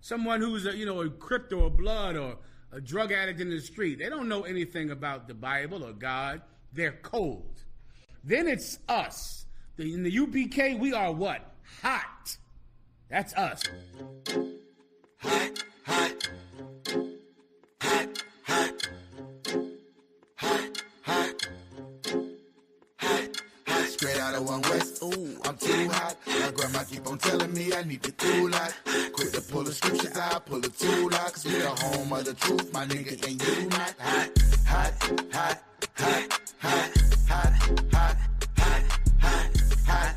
Someone who's a Crip or a Blood or a drug addict in the street. They don't know anything about the Bible or God. They're cold. Then it's us. In the UPK, we are what? Hot. That's us. Hot, hot. Hot, hot. Hot, hot. Hot, hot. Straight out of 1 West. Ooh, I'm too hot. My grandma keep on telling me I need to cool out. Quick to pull the scriptures out, pull the tool out. Cause we the home of the truth, my nigga, and you not hot. Hot, hot, hot, hot, hot, hot, hot, hot, hot, hot,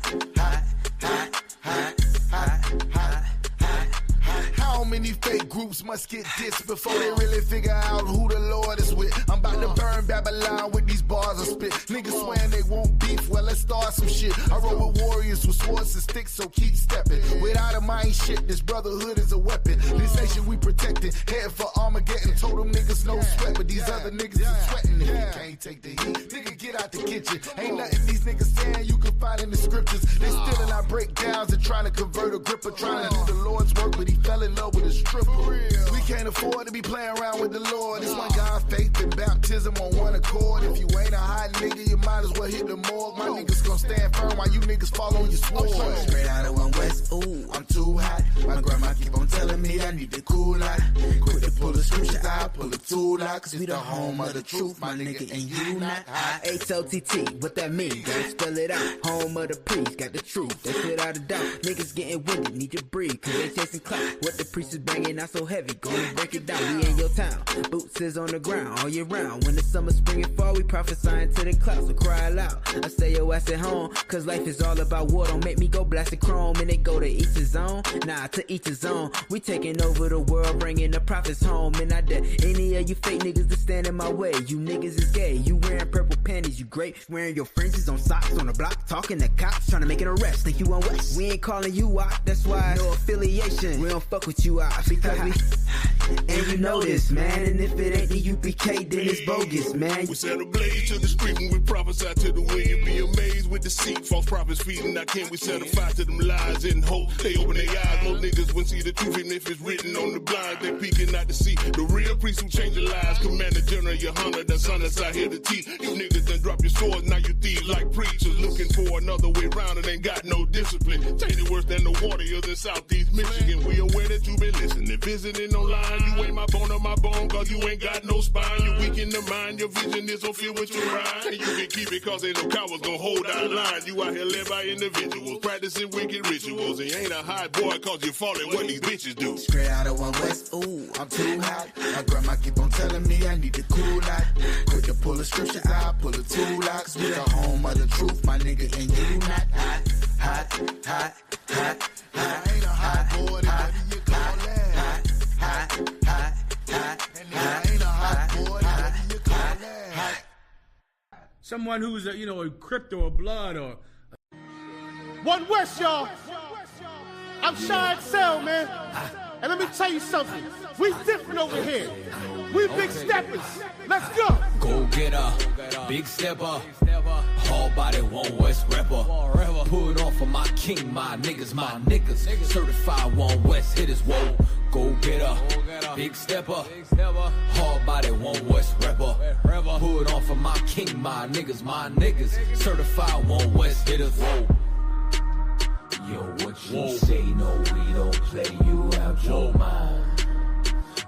hot, hot, hot, hot. How many fake groups must get dissed before they really figure out who the Lord is with? I'm about to burn Babylon with these bars I spit. Niggas swearing they won't beef, well let's start some shit. I roll with warriors with swords and sticks, so keep stepping. Without a mind shit, this brotherhood is a weapon. This nation we protecting, heading for Armageddon. Told them niggas no sweat, but these other niggas is sweating. If you can't take the heat, nigga get out the kitchen. Ain't nothing these niggas saying you can find in the scriptures. They stealing our breakdowns and trying to convert a gripper, trying to do the Lord's work, but he fell in love with a stripper. We can't afford to be playing around with the Lord. This one God, faith and baptism on one accord. If you ain't a hot nigga, you might as well hit the morgue. My niggas gon' stand firm while you niggas fall on your sword. Straight out of 1 West, ooh, I'm too hot. My grandma keep on telling me I need to cool out. Quick to pull the scriptures out, pull the tool out. Cause we the home of the truth, my nigga, and you not hot. H-O-T-T, what that mean? Gotta spell it out. Home of the priest, got the truth, that's without a doubt. Niggas getting winded, need to breathe, cause they chasing clout. What the priest is banging out so heavy, gonna break it down. We in your town, boots is on the ground all year round. When the summer, spring, and fall, we prophesying to the clouds, so cry loud. I stay your ass at home, cause life is all about war. Don't make me go blasting chrome, and they go to each his own. Nah, to each his own. We taking over the world, bringing the prophets home. And I dare any of you fake niggas to stand in my way. You niggas is gay, you wearing purple panties, you great. Wearing your fringes on socks on the block, talking to cops, trying to make an arrest. Think you on West? We ain't calling you out, that's why no affiliation. We don't fuck with you out, because we and you know this, man. And if it ain't the UPK, then it's bogus, man. We set a blaze to the street when we prophesy to the wind. You be amazed with deceit, false prophets feeding our kin. We set a fire to them lies and hope. They open their eyes, most niggas won't see the truth. And if it's written on the blind, they peeking out to see the real priest who change your lives. Commander General, your hunter, the son that's out here to teach. You niggas done drop your swords, now you thieves like preachers. Looking for another way round and ain't got no discipline. Tainted worse than the warriors in Southeast Michigan. We aware that you been listening, visiting online. You ain't my bone or my bone, cause you ain't got no spine. You weak in the mind, your vision is on feel with your rhyme. And you can keep it cause ain't no cowards gon' hold our line. You out here led by individuals, practicing wicked rituals. And you ain't a hot boy cause you falling what these bitches do. Straight out of 1 West, ooh, I'm too hot. My grandma keep on telling me I need to cool out. Quick to pull the scriptures out, pull the tool out. Cause we the home of the truth, my nigga, and you not hot. Hot, hot, hot, hot. I ain't a hot boy, what do you call that? Hot, hot, hot, and I ain't a hot boy, what do you call that? Someone who's a Crip or a Blood or 1 West, y'all. I'm Shy XL, man. And let me tell you something. We different over here. We big steppers. Let's go. Go get a big stepper. All body 1 West rapper. Put on for my king, my niggas. Certified 1 West hitters, whoa. Go get a big stepper. Hard body 1 West rapper. Put on for my king, my niggas. Certified 1 West hitters, whoa. Yo, what you say? No, we don't play you out your mind.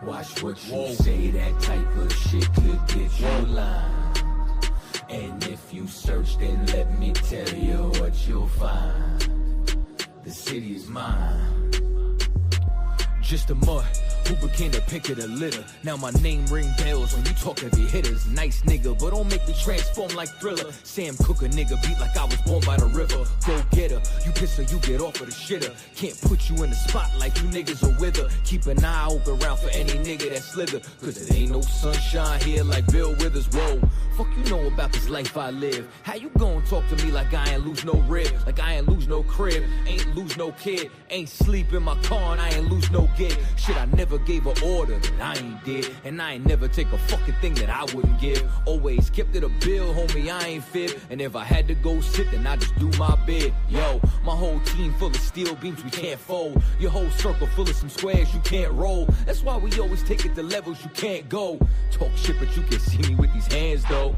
Watch what you say, that type of shit could get you lined. And if you search, then let me tell you what you'll find. The city is mine. Just a mud who became the pick of the litter. Now my name ring bells when you talk heavy hitters. Nice nigga, but don't make me transform like Thriller. Sam Cooke a nigga beat like I was born by the river. Go get her, you piss her, you get off of the shitter. Can't put you in the spotlight, you niggas are with her. Keep an eye open round for any nigga that slither. Cause it ain't no sunshine here like Bill Withers, whoa. Fuck you know about this life I live. How you gon' talk to me like I ain't lose no rib? Like I ain't lose no crib, ain't lose no kid. Ain't sleep in my car and I ain't lose no gig. Shit, I never gave an order that I ain't did. And I ain't never take a fucking thing that I wouldn't give. Always kept it a bill, homie, I ain't fib. And if I had to go sit, then I just do my bid. Yo, my whole team full of steel beams we can't fold. Your whole circle full of some squares you can't roll. That's why we always take it to levels you can't go. Talk shit, but you can see me with these hands though.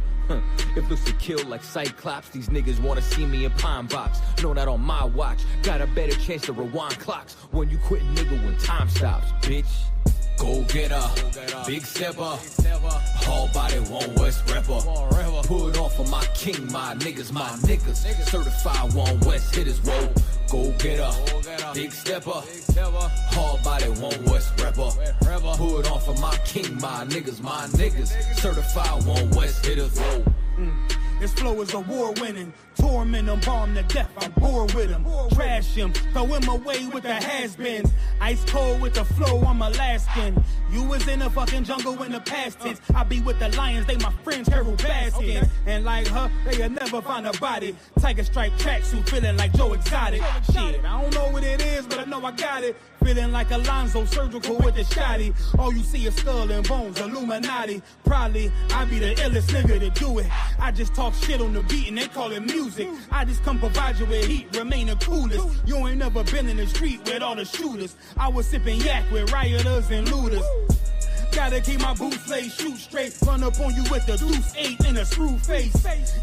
If looks to kill like Cyclops, these niggas wanna see me in Pine Box. Know that on my watch, got a better chance to rewind clocks when you quit, nigga, when time stops, bitch. Go get her, big stepper, all body, one West rapper. Put on for my king, my niggas, certified one West hitters, whoa. Go get her, big stepper, all body, one West rapper. Put on for my king, my niggas, certified one West hitters, whoa. This flow is award-winning. Torment him, bomb to death, I'm bored with him. Trash him, throw him away with the has-beens. Ice cold with the flow, I'm Alaskan. You was in the fucking jungle in the past tense. I be with the lions, they my friends, Harold Baskin. And like her, they'll never find a body. Tiger stripe tracksuit, feeling like Joe Exotic. Shit, I don't know what it is, but I know I got it. Feeling like Alonzo, surgical with the shotty. All you see is skull and bones, Illuminati. Probably, I be the illest nigga to do it. I just talk shit on the beat and they call it music. I just come provide you with heat, remain the coolest. You ain't never been in the street with all the shooters. I was sipping yak with rioters and looters. Gotta keep my boots laid, shoot straight. Run up on you with the deuce 8 in a screw face.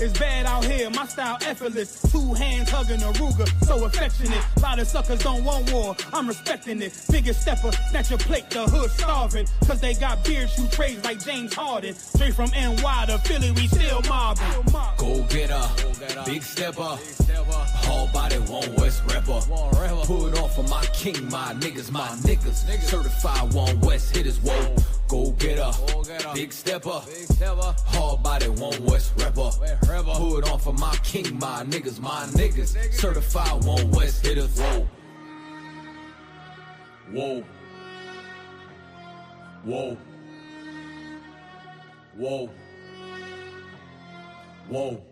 It's bad out here, my style effortless. 2 hands hugging a Ruger, so affectionate. Lot of suckers don't want war, I'm respecting it. Biggest stepper, snatch a plate, the hood starving. Cause they got beard shoe trades like James Harden. Straight from NY to Philly, we still mobbing. Go get her, big stepper, all body, one West rapper. Put on for my king, my niggas, certified one West hitters, whoa. Go get her, big stepper, all body, one West rapper. Put on for my king, my niggas, certified one West hitters, whoa. Whoa. Whoa. Whoa. Whoa.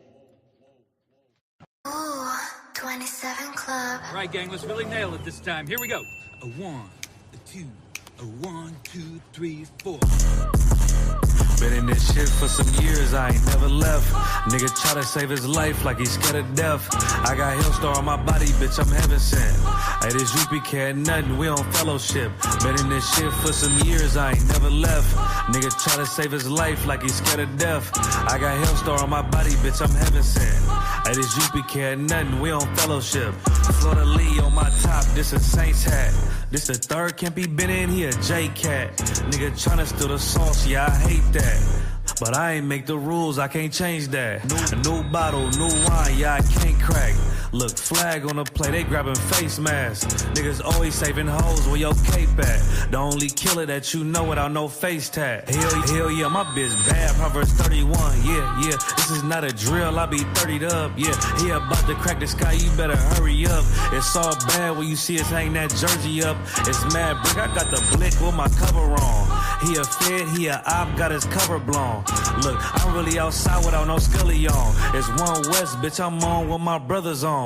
Ooh, 27 Club. All right, gang, let's really nail it this time. Here we go. A 1, a 2, a 1, 2, 3, 4. Been in this shit for some years, I ain't never left. Nigga try to save his life like he's scared of death. I got Hillstar on my body, bitch, I'm heaven sent. Hey, this UPK ain't nothing, we on fellowship. Been in this shit for some years, I ain't never left. Nigga try to save his life like he's scared of death. I got Hillstar on my body, bitch, I'm heaven sent. Hey, this UPK ain't nothing, we on fellowship. Florida Lee on my top, this a Saints hat. This the third can't be been in, he a J-Cat. Nigga tryna steal the sauce, yeah, I hate that. But I ain't make the rules, I can't change that. New bottle, new wine, yeah, I can't crack. Look, flag on the play, they grabbing face masks. Niggas always saving hoes where your cape at. The only killer that you know without no face tag. Hell yeah, my bitch bad, Proverbs 31. Yeah, this is not a drill, I be 30'd up. Yeah, he about to crack the sky, you better hurry up. It's all bad when you see us hang that jersey up. It's mad brick, I got the blick with my cover on. He a fed, he a op, got his cover blown. Look, I'm really outside without no scully on. It's one West, bitch, I'm on with my brothers on.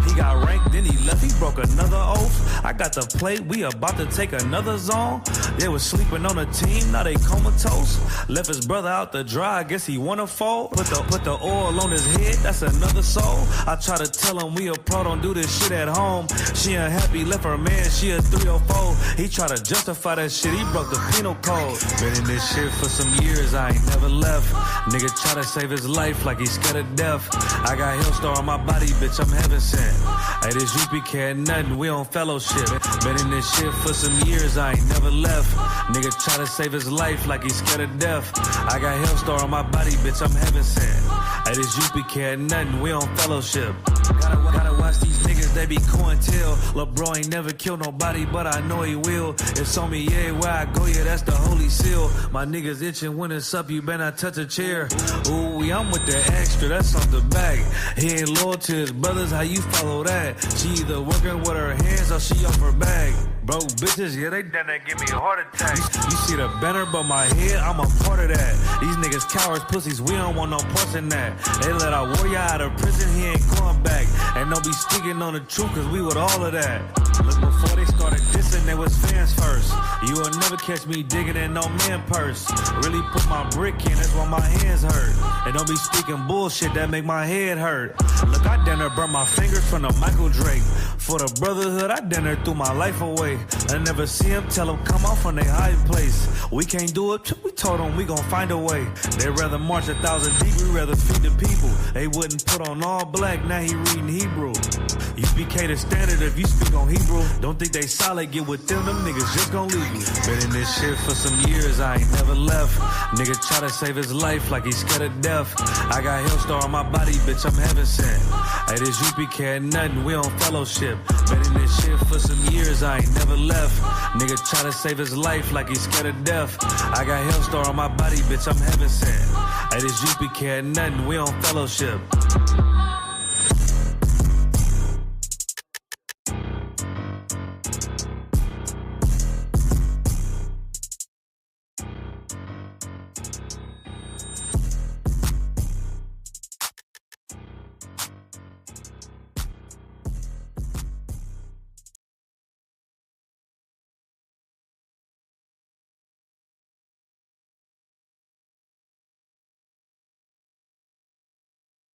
He got ranked, then he left, he broke another oath. I got the plate, we about to take another zone. They was sleeping on a team, now they comatose. Left his brother out to dry, I guess he wanna fold. Put the oil on his head, that's another soul. I try to tell him we a pro, don't do this shit at home. She unhappy, left her man, she a 304. He try to justify that shit, he broke the penal code. Been in this shit for some years, I ain't never left. Nigga try to save his life like he's scared of death. I got Hillstar on my body, bitch, I'm heaven sent. Hey, this UPK ain't nothing, we on fellowship. Been in this shit for some years, I ain't never left. Nigga try to save his life like he's scared of death. I got Hillstar on my body, bitch, I'm heaven sent. Hey, this UPK ain't nothing, we on fellowship. Gotta watch these niggas, they be cointel. Lil' bro ain't never killed nobody, but I know he will. It's on me, yeah, where I go, yeah, that's the holy seal. My niggas itching when it's up, you better not touch a chair. Ooh, I'm with the extra, that's off the back. He ain't loyal to his brothers, how you follow that? She either working with her hands or she off her bag. Broke bitches, yeah, they done that give me a heart attack. You see the banner, but my head, I'm a part of that. These niggas cowards, pussies, we don't want no parts in that. They let our warrior out of prison, he ain't going back. And don't be speaking on the truth, cause we with all of that. Look, before they started dissing, they was fans first. You will never catch me digging in no man purse. Really put my brick in, that's why my hands hurt. And don't be speaking bullshit, that make my head hurt. Look, I done burnt my fingers from the Michael Drake. For the brotherhood, I done threw my life away. I never see him, tell him come off from their high place. We can't do it, we told them we gon' find a way. They'd rather march 1,000 deep, we rather feed the people. They wouldn't put on all black, now he reading Hebrew. UPK the standard if you speak on Hebrew. Don't think they solid, get with them niggas just gon' leave you. Been in this shit for some years, I ain't never left. Nigga try to save his life like he's scared of death. I got Hellstar on my body, bitch, I'm heaven sent. Hey, this UPK ain't nothing, we on fellowship. Been in this shit for some years, I ain't never left. Nigga try to save his life like he's scared of death. I got Hellstar on my body, bitch, I'm heaven sent. Hey, this UPK ain't nothing, we on fellowship.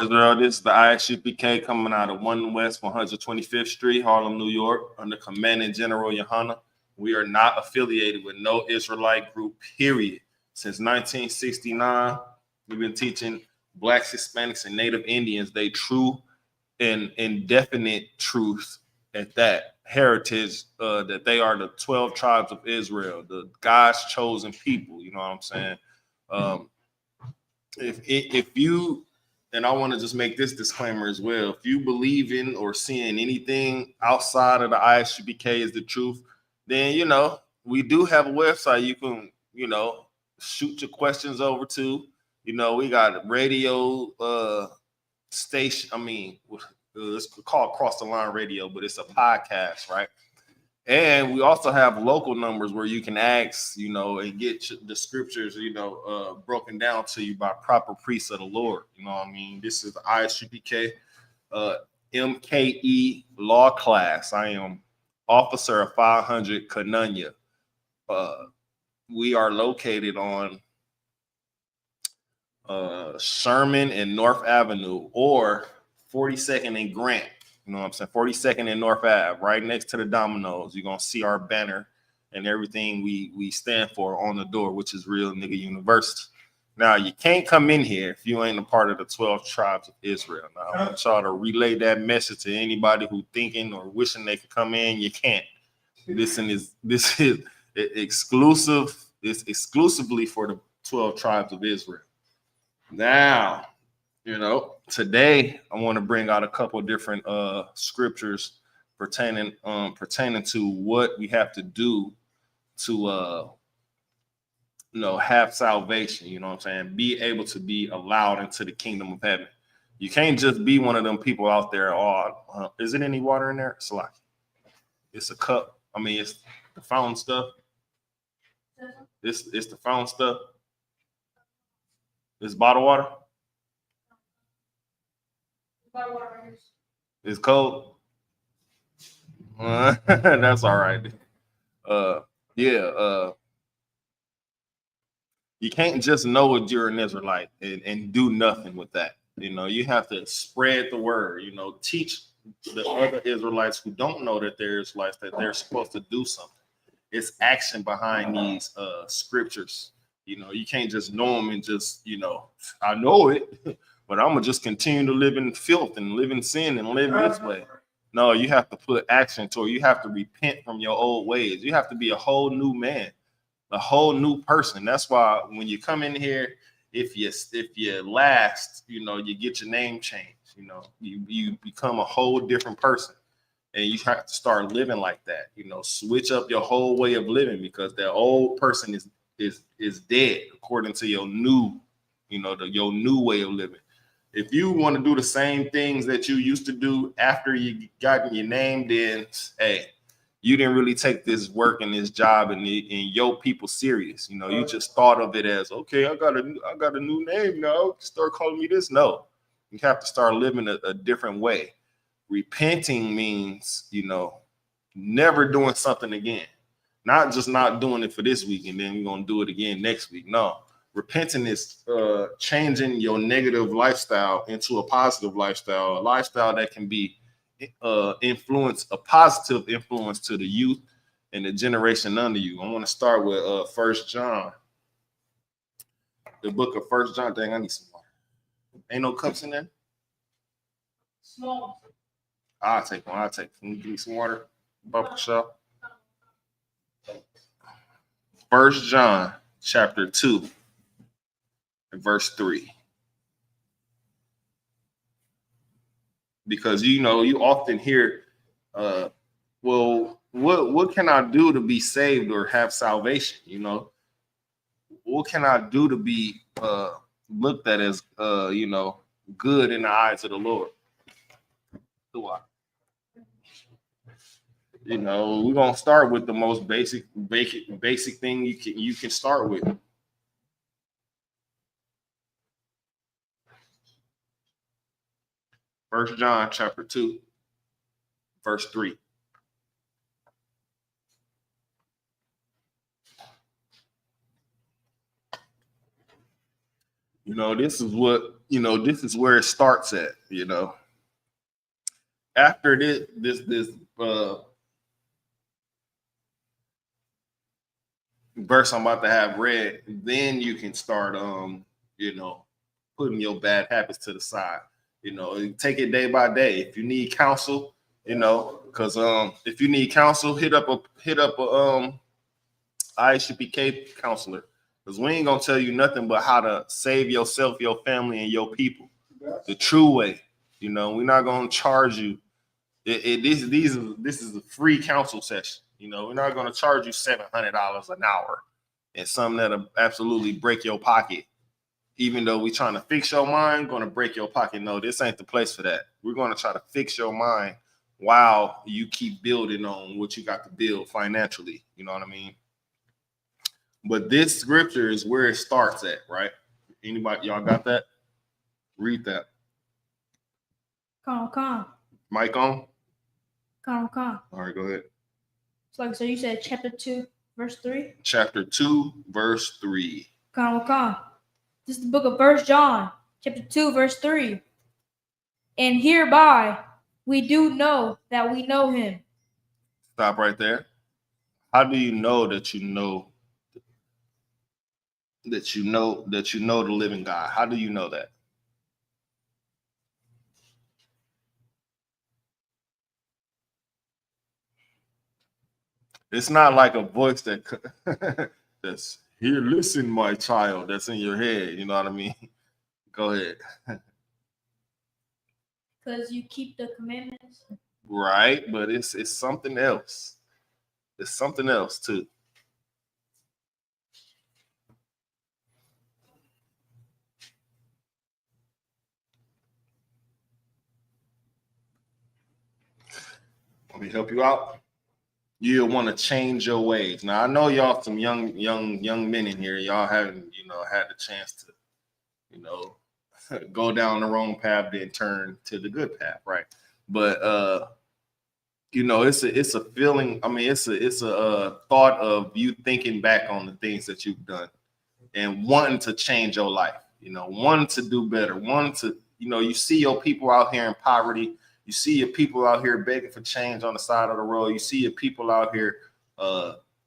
Israel, this is the ISUPK coming out of 1 West 125th Street, Harlem, New York, under Commanding General Yohana. We are not affiliated with no Israelite group, period. Since 1969, we've been teaching Blacks, Hispanics, and Native Indians they true and indefinite truth at that heritage, that they are the 12 tribes of Israel, the God's chosen people. You know what I'm saying? If you, and I want to just make this disclaimer as well. If you believe in or seeing anything outside of the ISUPK is the truth, then, you know, we do have a website you can, you know, shoot your questions over to. You know, we got radio station. I mean, it's called Cross the Line Radio, but it's a podcast, right? And we also have local numbers where you can ask, you know, and get the scriptures, you know, broken down to you by proper priests of the Lord. You know what I mean? This is the ISUPK MKE Law Class. I am officer of 500 Canunya. We are located on Sherman and North Avenue, or 42nd and Grant. You know what I'm saying? 42nd and North Ave, right next to the Domino's. You're going to see our banner and everything we stand for on the door, which is Real Nigga University. Now, you can't come in here if you ain't a part of the 12 tribes of Israel. Now, I want y'all to relay that message to anybody who thinking or wishing they could come in. You can't. This is exclusive. It's exclusively for the 12 tribes of Israel. Now, you know, today I want to bring out a couple of different scriptures pertaining to what we have to do to you know, have salvation. You know what I'm saying? Be able to be allowed into the kingdom of heaven. You can't just be one of them people out there. Oh, is it any water in there? Salaki. It's a cup. I mean, it's the fountain stuff. It's the fountain stuff. It's bottled water. It's cold. That's all right. You can't just know that you're an Israelite and do nothing with that. You know, you have to spread the word, you know, teach the other Israelites who don't know that they're Israelites that they're supposed to do something. It's action behind these scriptures. You know, you can't just know them and just, you know, I know it, but I'm going to just continue to live in filth and live in sin and live this way. No, you have to put action to it. You have to repent from your old ways. You have to be a whole new man, a whole new person. That's why when you come in here, if you last, you know, you get your name changed. You know, you become a whole different person, and you have to start living like that. You know, switch up your whole way of living, because that old person is dead according to your new, you know, your new way of living. If you want to do the same things that you used to do after you gotten your name, then hey, you didn't really take this work and this job and your people serious. You know, you just thought of it as, okay, I got a new name now. Start calling me this. No, you have to start living a different way. Repenting means, you know, never doing something again. Not just not doing it for this week and then you're gonna do it again next week. No, repenting is changing your negative lifestyle into a positive lifestyle, a lifestyle that can be a positive influence to the youth and the generation under you. I want to start with 1 John, the book of 1 John. Dang, I need some water. Ain't no cups in there? Small. I'll take one. Can you give me some water? Bubble shop. 1 John chapter 2 and verse 3. Because, you know, you often hear, well, what can I do to be saved or have salvation? You know, what can I do to be looked at as, you know, good in the eyes of the Lord? Do I? You know, we're gonna start with the most basic thing you can start with. First John chapter 2, verse 3. You know, this is where it starts at, you know. After this verse I'm about to have read, then you can start you know, putting your bad habits to the side. You know, take it day by day. If you need counsel, you know, because if you need counsel, hit up a ISUPK counselor, because we ain't gonna tell you nothing but how to save yourself, your family, and your people the true way. You know, we're not gonna charge you. This is a free counsel session. You know, we're not gonna charge you $700 an hour and something that'll absolutely break your pocket. Even though we're trying to fix your mind, going to break your pocket. No, this ain't the place for that. We're going to try to fix your mind while you keep building on what you got to build financially. You know what I mean? But this scripture is where it starts at, right? Anybody, y'all got that? Read that. Come. Mic on? Come. All right, go ahead. So you said chapter 2, verse 3? Chapter 2, verse 3. Come. This is the book of 1 John, chapter 2, verse 3. And hereby we do know that we know him. Stop right there. How do you know that you know the living God? How do you know that? It's not like a voice that's here, listen, my child, that's in your head. You know what I mean? Go ahead. Because you keep the commandments. Right, but it's something else. It's something else too. Let me help you out. You'll want to change your ways. Now I know y'all some young men in here. Y'all haven't, you know, had the chance to, you know, go down the wrong path, then turn to the good path, right? But you know, it's a feeling. I mean, it's a thought of you thinking back on the things that you've done and wanting to change your life. You know, wanting to do better, wanting to, you know, you see your people out here in poverty. You see your people out here begging for change on the side of the road. You see your people out here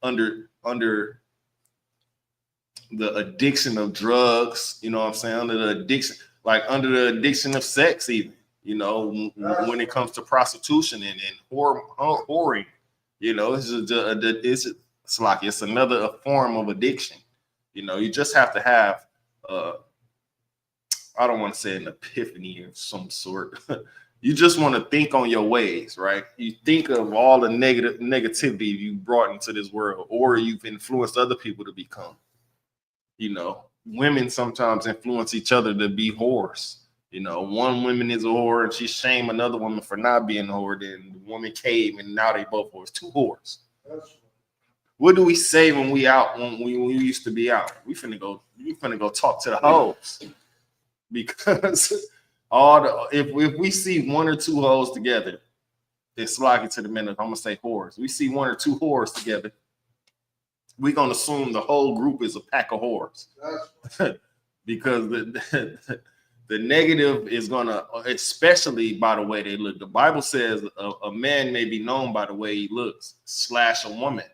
under the addiction of drugs. You know what I'm saying? Under the addiction of sex, even. You know, when it comes to prostitution and whoring. You know, it's another form of addiction. You know, you just have to have I don't want to say an epiphany of some sort. You just want to think on your ways, right? You think of all the negativity you brought into this world, or you've influenced other people to become. You know, women sometimes influence each other to be whores. You know, one woman is a whore and she shamed another woman for not being a whore. Then the woman came and now they both whores. 2 whores. What do we say when we out? When we used to be out, we finna go talk to the hoes, because if we see 1 or 2 hoes together, it's slocking to the minute. I'm gonna say whores. We see 1 or 2 whores together, we're gonna assume the whole group is a pack of whores, because the negative is gonna, especially by the way they look. The Bible says a man may be known by the way he looks / a woman,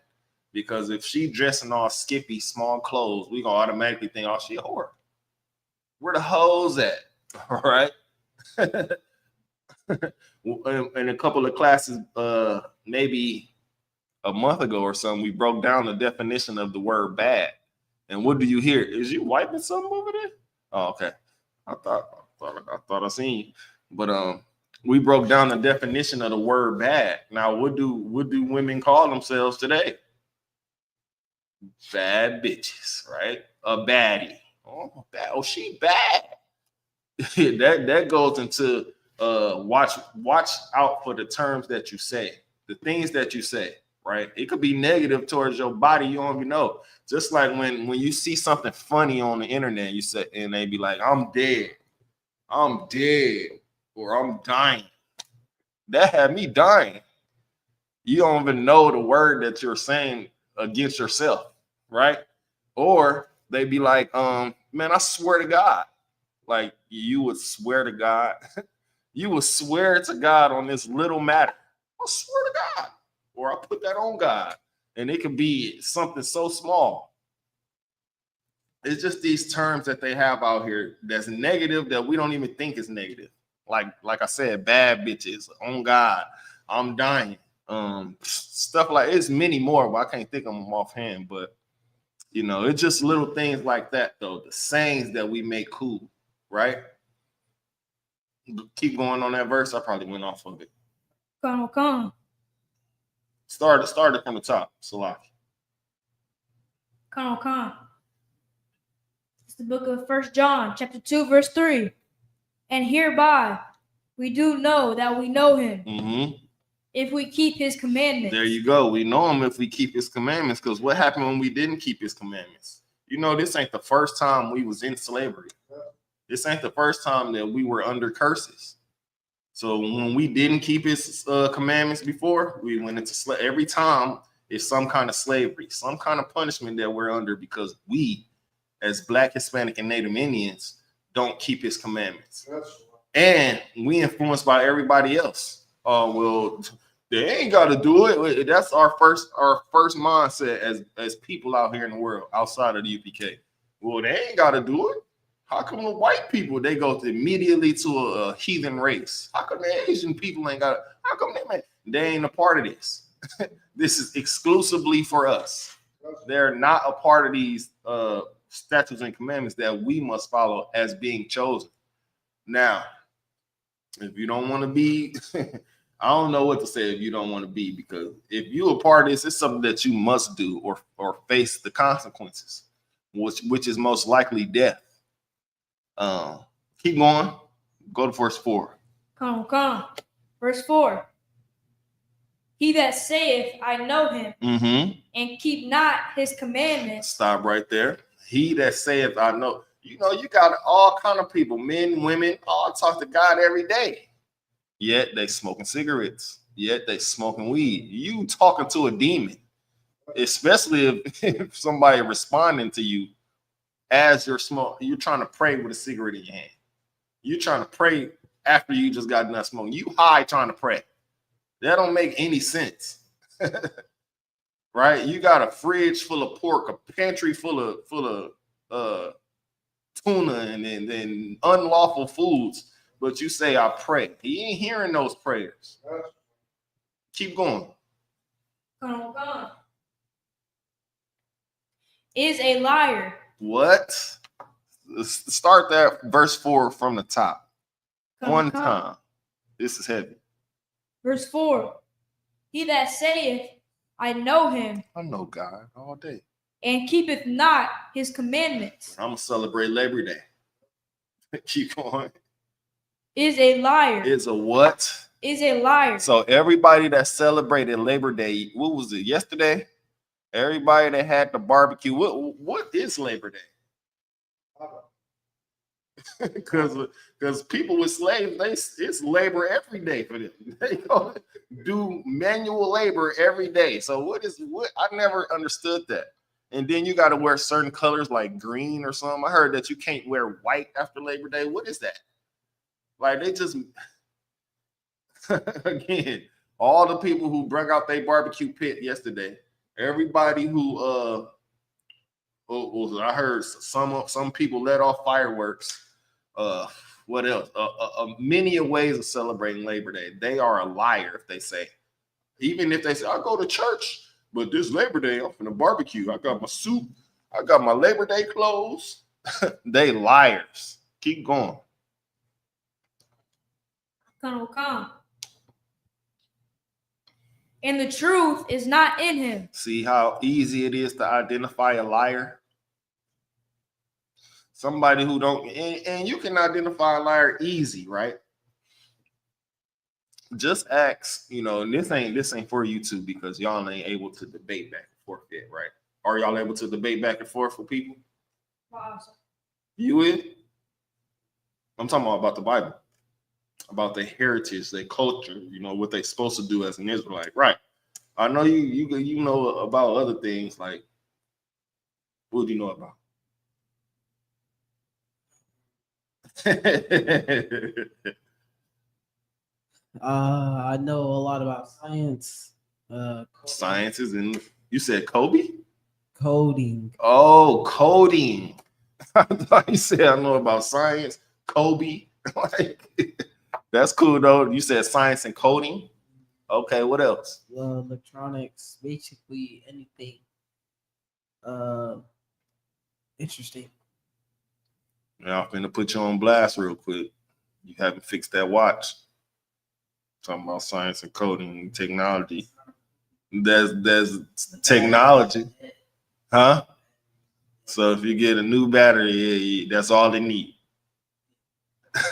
because if she dressing all skimpy, small clothes, we gonna automatically think, oh, she a whore. Where the hoes at? All right. In a couple of classes, maybe a month ago or something, we broke down the definition of the word bad. And what do you hear? Is you wiping something over there? Oh, okay. I thought I seen you. But we broke down the definition of the word bad. Now, what do women call themselves today? Bad bitches, right? A baddie. Oh, bad. Oh, she bad. that goes into watch out for the terms that you say, the things that you say, right? It could be negative towards your body, you don't even know. Just like when you see something funny on the internet, you say, and they be like, I'm dead, or I'm dying. That had me dying. You don't even know the word that you're saying against yourself, right? Or they be like, man, I swear to God. Like, you would swear to God. You would swear to God on this little matter. I swear to God. Or I put that on God. And it could be something so small. It's just these terms that they have out here that's negative that we don't even think is negative. Like I said, bad bitches, on God, I'm dying. Stuff like, it's many more, but I can't think of them offhand. But you know, it's just little things like that, though. The sayings that we make cool, right? Keep going on that verse. I probably went off of it. Come. Started from the top. Salaki. Come. It's the book of 1 John, chapter 2, verse 3. And hereby we do know that we know him. Mm-hmm. If we keep his commandments. There you go. We know him if we keep his commandments, because what happened when we didn't keep his commandments? You know, this ain't the first time we was in slavery. This ain't the first time that we were under curses. So when we didn't keep his commandments before, we went into slavery. Every time it's some kind of slavery, some kind of punishment that we're under, because we, as Black, Hispanic, and Native Indians, don't keep his commandments. And we influenced by everybody else. Well, they ain't got to do it. That's our first mindset as people out here in the world outside of the UPK. Well, they ain't got to do it. How come the white people, they go immediately to a heathen race? How come the Asian people ain't got it? How come they ain't a part of this? This is exclusively for us. They're not a part of these statutes and commandments that we must follow as being chosen. Now, if you don't want to be, I don't know what to say if you don't want to be, because if you're a part of this, it's something that you must do or face the consequences, which is most likely death. Keep going. Go to verse 4. Come. Verse 4. He that saith, I know him, and keep not his commandments. Stop right there. He that saith, I know. You know, you got all kind of people, men, women, all talk to God every day. Yet they smoking cigarettes. Yet they smoking weed. You talking to a demon, especially if somebody responding to you as you're trying to pray with a cigarette in your hand. You're trying to pray after you just got done smoking. You high trying to pray. That don't make any sense. Right? You got a fridge full of pork, a pantry full of tuna and unlawful foods, but you say, I pray. He ain't hearing those prayers. Keep going. Come. Is a liar. What? Let's start that verse 4 from the top. One time. This is heavy. Verse 4. He that saith, I know him. I know God all day. And keepeth not his commandments. I'm going to celebrate Labor Day. Keep going. is a liar. Is a what? Is a liar. So everybody that celebrated Labor Day, what was it, yesterday? Everybody that had the barbecue, what is Labor Day? Because people with slaves, it's labor every day for them. They go do manual labor every day. So what? I never understood that. And then you got to wear certain colors like green or something. I heard that you can't wear white after Labor Day. What is that? Like they just again, all the people who brought out their barbecue pit yesterday, everybody who I heard some people let off fireworks. What else? Many ways of celebrating Labor Day. They are a liar if they say, even if they say, I go to church, but this Labor Day, I'm finna barbecue. I got my suit. I got my Labor Day clothes. They liars. Keep going. Come. And the truth is not in him. See how easy it is to identify a liar? Somebody who don't, and you can identify a liar easy, right? Just ask, and this ain't for you two because y'all ain't able to debate back and forth yet, right? Are y'all able to debate back and forth with people? Wow. You is? I'm talking about the Bible, about their heritage, their culture, what they supposed to do as an Israelite, right? I know you know about other things, like what do you know about? I know a lot about science. Science is in. You said Kobe? Coding. Oh, coding. I thought you said I know about science. Kobe. That's cool though. You said science and coding. Okay, what else? Electronics, basically anything. Interesting. Now I'm finna put you on blast real quick. You haven't fixed that watch. Talking about science and coding and technology. There's technology, huh? So if you get a new battery, that's all they need.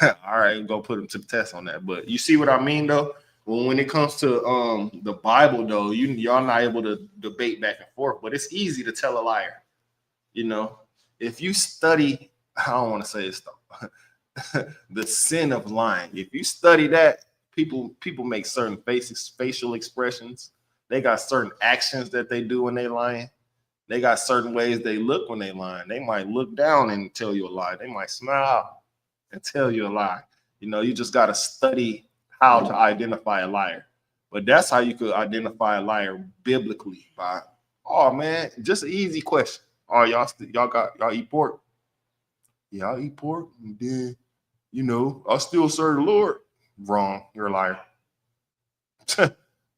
All right, go put them to the test on that. But you see what I mean, though. When it comes to the Bible, though, y'all not able to debate back and forth. But it's easy to tell a liar. If you study, I don't want to say this though, the sin of lying. If you study that, people make certain facial expressions. They got certain actions that they do when they lying. They got certain ways they look when they lying. They might look down and tell you a lie. They might smile and tell you a lie. You just got to study how to identify a liar. But that's how you could identify a liar biblically by, oh man, just an easy question. Oh, y'all eat pork? Yeah, I eat pork. And then, I still serve the Lord. Wrong. You're a liar.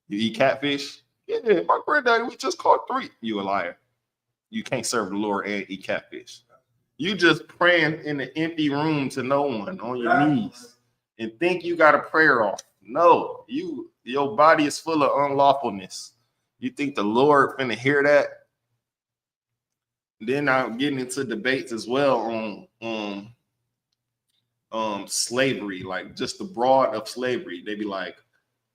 You eat catfish? Yeah, my granddaddy, we just caught 3. You a liar. You can't serve the Lord and eat catfish. You just praying in an empty room to no one on your knees and think you got a prayer off. No, your body is full of unlawfulness. You think the Lord finna hear that? Then I'm getting into debates as well on slavery, like just the broad of slavery. They be like,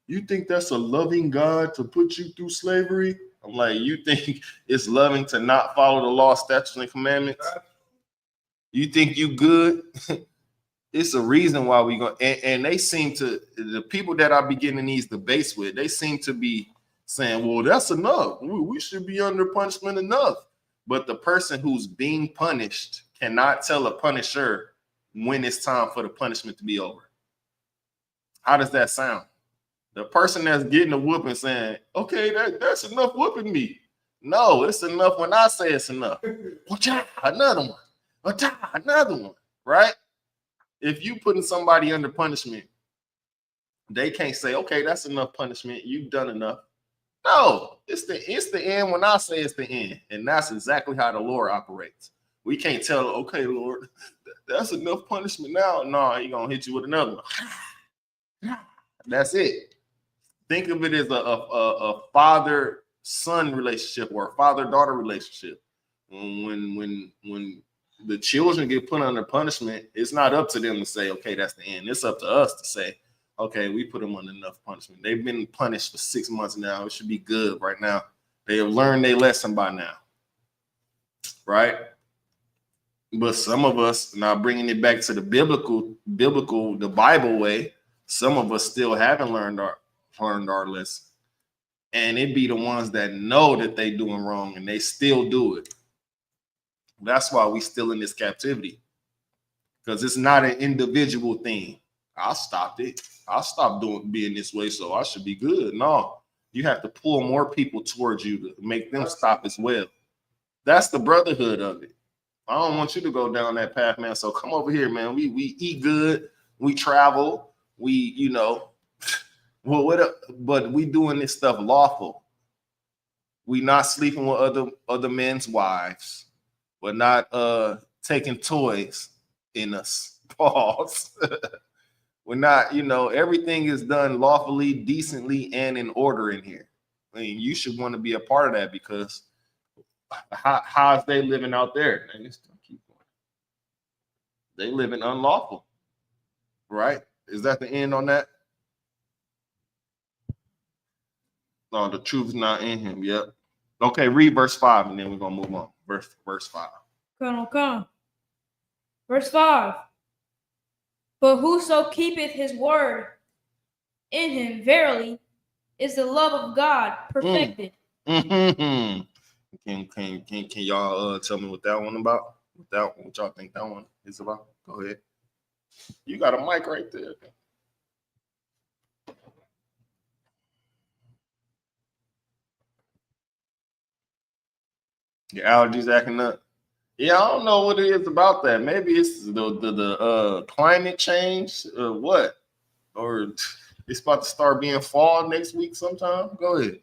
you think that's a loving God to put you through slavery? I'm like, you think it's loving to not follow the law, statutes, and commandments? You think you good? It's a reason why we go. And they seem to, the people that I be getting in these debates with, they seem to be saying, well, that's enough. We should be under punishment enough. But the person who's being punished cannot tell a punisher when it's time for the punishment to be over. How does that sound? The person that's getting a whooping saying, okay, that's enough whooping me. No, it's enough when I say it's enough. Another one. Another one, right? If you putting somebody under punishment, they can't say, okay, that's enough punishment. You've done enough. No, it's the end when I say it's the end. And that's exactly how the Lord operates. We can't tell, okay, Lord, that's enough punishment now. No, he's going to hit you with another one. That's it. Think of it as a father-son relationship or a father-daughter relationship. When the children get put under punishment, it's not up to them to say, okay, that's the end. It's up to us to say, okay, we put them under enough punishment. They've been punished for 6 months now. It should be good right now. They have learned their lesson by now, right? But some of us, now bringing it back to the biblical, the Bible way, some of us still haven't learned our lesson. And it be the ones that know that they doing wrong and they still do it. That's why we still in this captivity, because it's not an individual thing. I stopped it. I stopped being this way, so I should be good. No, you have to pull more people towards you to make them stop as well. That's the brotherhood of it. I don't want you to go down that path, man. So come over here, man. We eat good. We travel. We, you know, but we doing this stuff lawful. We not sleeping with other men's wives. We're not taking toys in us. Pause. We're not, you know, everything is done lawfully, decently, and in order in here. I mean, you should want to be a part of that, because how's they living out there? They living unlawful, right? Is that the end on that? No, the truth is not in him. Yep. Okay, read verse 5, and then we're gonna move on. Verse 5. Come. Verse 5. But whoso keepeth his word, in him verily is the love of God perfected. Mm-hmm. Can y'all tell me what that one about? What y'all think that one is about? Go ahead. You got a mic right there. Your allergies acting up. Yeah, I don't know what it is about that. Maybe it's the climate change, what? Or it's about to start being fall next week sometime. Go ahead.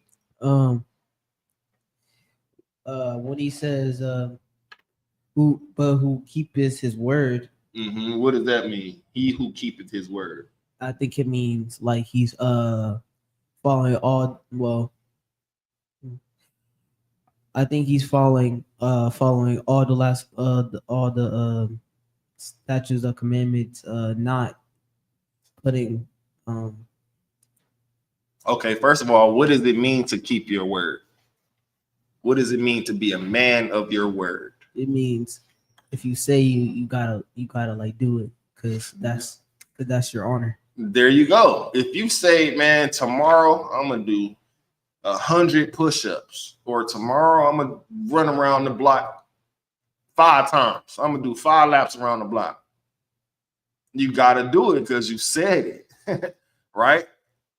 When he says who keepeth his word. Mm-hmm. What does that mean? He who keepeth his word. I think it means like he's following all, well, I think he's following all the statutes of commandments, not putting Okay, first of all, what does it mean to keep your word? What does it mean to be a man of your word? It means if you say you gotta like do it, because that's your honor. There you go. If you say, man, tomorrow I'm gonna do 100 push-ups, or tomorrow I'm gonna run around the block 5 times. I'm gonna do 5 laps around the block. You gotta do it because you said it, right?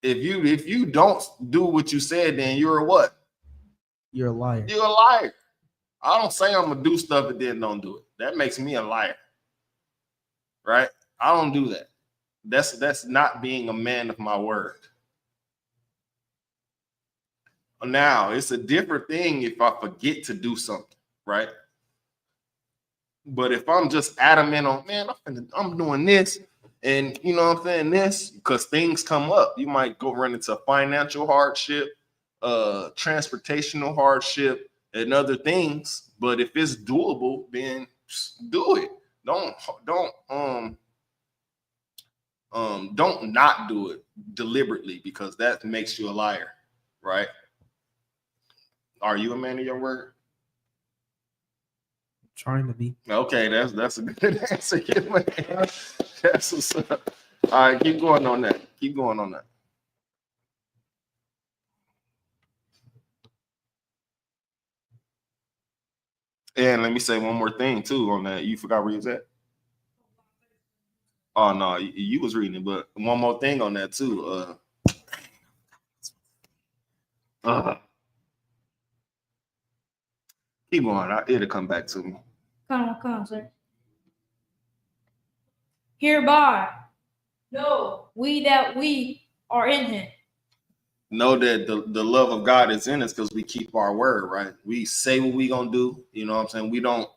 If you don't do what you said, then you're a what? You're a liar. You're a liar. I don't say I'm gonna do stuff and then don't do it. That makes me a liar, right? I don't do that. That's not being a man of my word. Now, it's a different thing if I forget to do something, right? But if I'm just adamant on, man, I'm doing this, and you know what I'm saying, this, because things come up. You might go run into financial hardship, transportational hardship, and other things. But if it's doable, then do it. Don't not do it deliberately, because that makes you a liar, right? Are you a man of your word? Trying to be. Okay, that's a good answer. That's what's up. All right, keep going on that. Keep going on that. And let me say one more thing too on that. You forgot where you was at? Oh no, you was reading it, but one more thing on that too. Keep going. It'll come back to me. Come on, sir. Hereby know we that we are in him. Know that the love of God is in us because we keep our word, right? We say what we gonna do. You know what I'm saying? We don't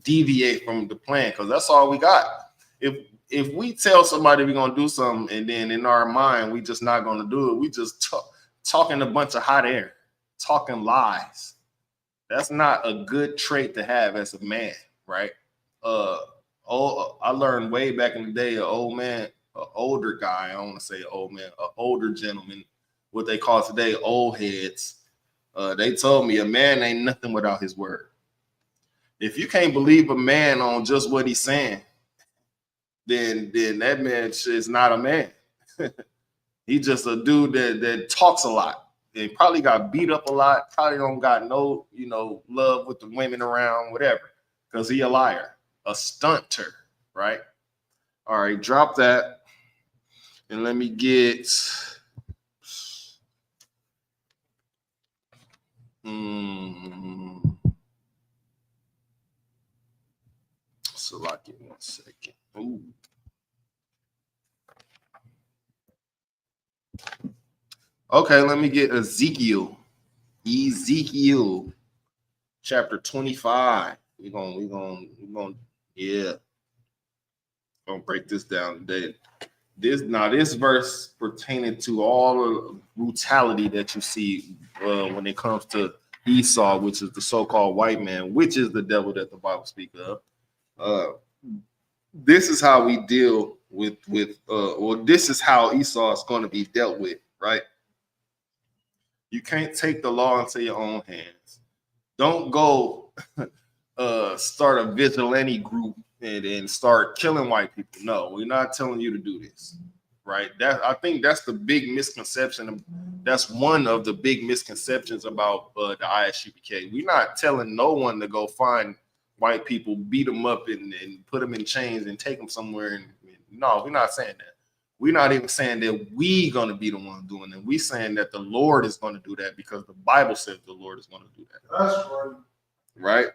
deviate from the plan, because that's all we got. If we tell somebody we're gonna do something and then in our mind we just not gonna do it, we just talking a bunch of hot air, talking lies. That's not a good trait to have as a man, right? I learned way back in the day, an old man, an older guy, I don't want to say old man, an older gentleman, what they call today old heads. They told me a man ain't nothing without his word. If you can't believe a man on just what he's saying, then that man is not a man. He's just a dude that talks a lot. They probably got beat up a lot. Probably don't got no, love with the women around, whatever, because he a liar, a stunter, right? All right, drop that, and let me get. So like it 1 second. Ooh. Okay, let me get Ezekiel chapter 25. We're gonna break this down today. This verse pertaining to all the brutality that you see when it comes to Esau, which is the so-called white man, which is the devil that the Bible speaks of. This is how we deal with this is how Esau is going to be dealt with, right? You can't take the law into your own hands. Don't go start a vigilante group and start killing white people. No, we're not telling you to do this, right? I think that's the big misconception. That's one of the big misconceptions about the ISUPK. We're not telling no one to go find white people, beat them up and put them in chains and take them somewhere. No, we're not saying that. We're not even saying that we're going to be the one doing it. We're saying that the Lord is going to do that because the Bible says the Lord is going to do that. That's right. Right?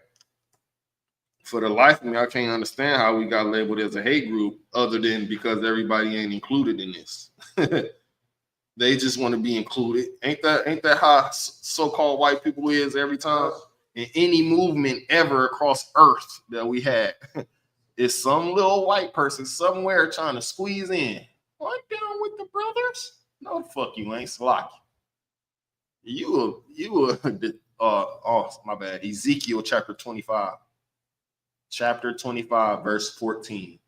For the life of me, I can't understand how we got labeled as a hate group other than because everybody ain't included in this. They just want to be included. Ain't that how so-called white people is every time? In any movement ever across earth that we had, is some little white person somewhere trying to squeeze in. What down with the brothers? No, the fuck you ain't, Slocky. You my bad. Ezekiel chapter 25. Chapter 25, verse 14.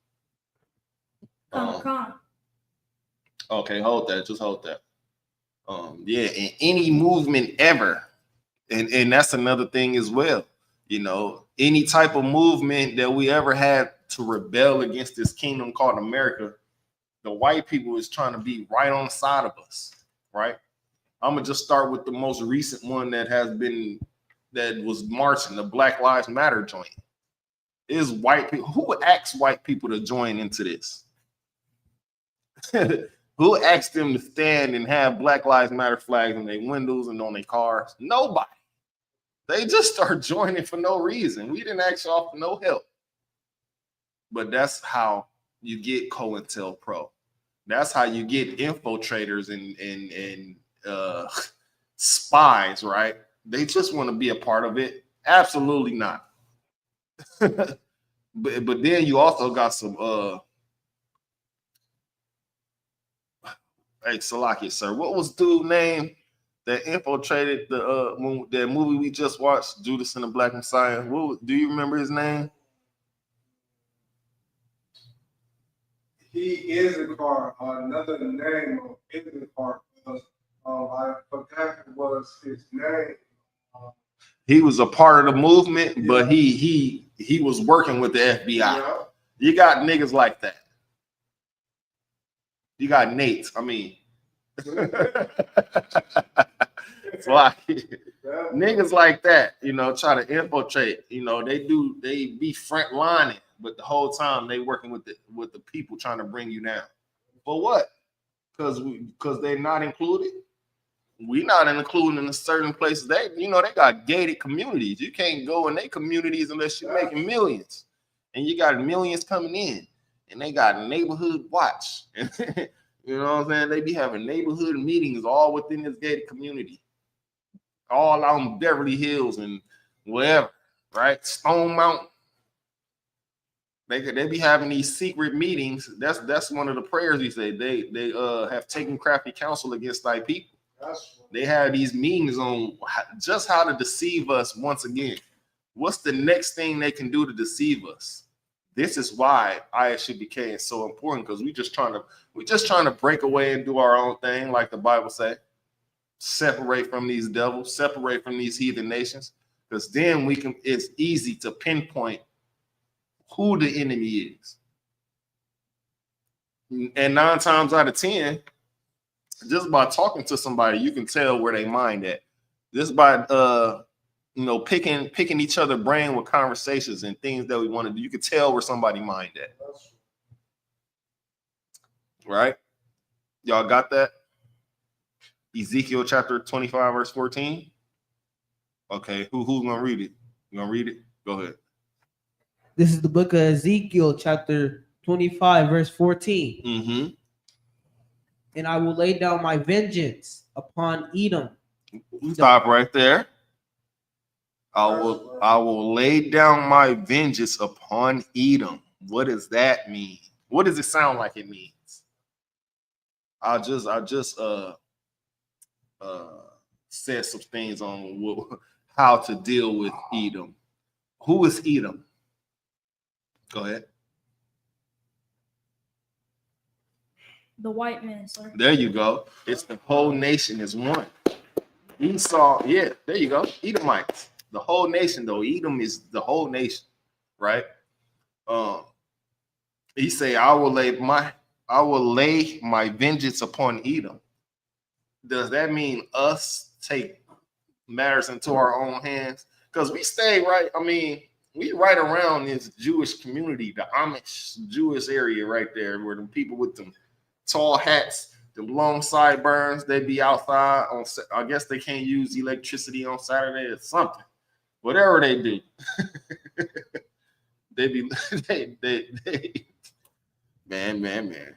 Okay, hold that. Just hold that. In any movement ever. And that's another thing as well. Any type of movement that we ever had to rebel against this kingdom called America, the white people is trying to be right on the side of us, right? I'm gonna just start with the most recent one that was marching, the Black Lives Matter joint. Is white people who asked white people to join into this? Who asked them to stand and have Black Lives Matter flags in their windows and on their cars? Nobody. They just start joining for no reason. We didn't ask y'all for no help. But that's how you get COINTELPRO. That's how you get infiltrators and spies, right? They just want to be a part of it. Absolutely not. but then you also got some hey, Salakia, sir. What was dude's name that infiltrated the movie we just watched, Judas and the Black Messiah? Do you remember his name? He is a car. Another name of Issachar. I forgot what was his name. He was a part of the movement, but he was working with the FBI. Yeah. You got niggas like that. You got Nate. I mean, it's like niggas like that, try to infiltrate. They be front lining, but the whole time they working with the people trying to bring you down. For what? Because they're not included. We not included in certain places. They got gated communities. You can't go in their communities unless you're making millions, and you got millions coming in, and they got neighborhood watch. You know what I'm saying? They be having neighborhood meetings all within this gated community, all out in Beverly Hills and wherever, right? Stone Mountain. They be having these secret meetings. That's one of the prayers he said. They have taken crafty counsel against thy people. They have these meetings on just how to deceive us once again. What's the next thing they can do to deceive us? This is why ISUPK is so important, because we're just trying to break away and do our own thing, like the Bible say. Separate from these devils, separate from these heathen nations, because then it's easy to pinpoint who the enemy is. And 9 times out of 10, just by talking to somebody, you can tell where they mind at. Just by picking each other brain with conversations and things that we want to do, you can tell where somebody mind at. Right? Y'all got that? Ezekiel chapter 25, verse 14. Okay, who's gonna read it? You gonna read it? Go ahead. This is the book of Ezekiel, chapter 25, verse 14. Mm-hmm. And I will lay down my vengeance upon Edom. Stop right there. I will lay down my vengeance upon Edom. What does that mean? What does it sound like it means? I just said some things on how to deal with Edom. Who is Edom? Go ahead. The white man, sir. There you go. It's the whole nation is one. Esau, yeah, there you go. Edomites. The whole nation, though. Edom is the whole nation, right? He say, I will lay my vengeance upon Edom. Does that mean us take matters into our own hands? Because we stay right, we right around this Jewish community, the Amish Jewish area right there, where the people with them tall hats, the long sideburns, they be outside on, I guess they can't use electricity on Saturday or something. Whatever they do. Man.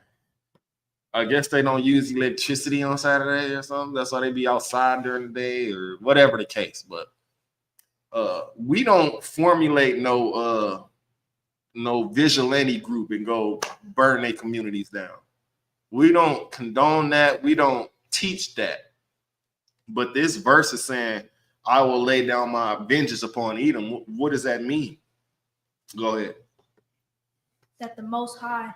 I guess they don't use electricity on Saturday or something. That's why they be outside during the day or whatever the case. But we don't formulate no vigilante group and go burn their communities down. We don't condone that. We don't teach that. But this verse is saying, I will lay down my vengeance upon Edom. What does that mean? Go ahead. That the Most High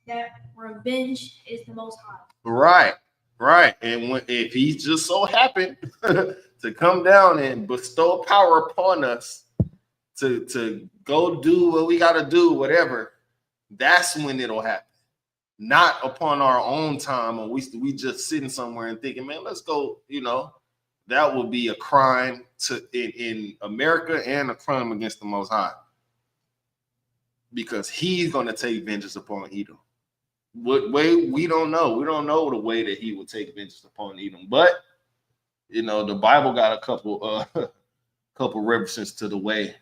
that revenge is the Most High. Right. And if he just so happened to come down and bestow power upon us to go do what we got to do, whatever, that's when it'll happen. Not upon our own time, or we just sitting somewhere and thinking, man, let's go. That would be a crime in America and a crime against the Most High, because he's going to take vengeance upon Edom. What way, we don't know. We don't know the way that he would take vengeance upon Edom, but the Bible got a couple references to the way.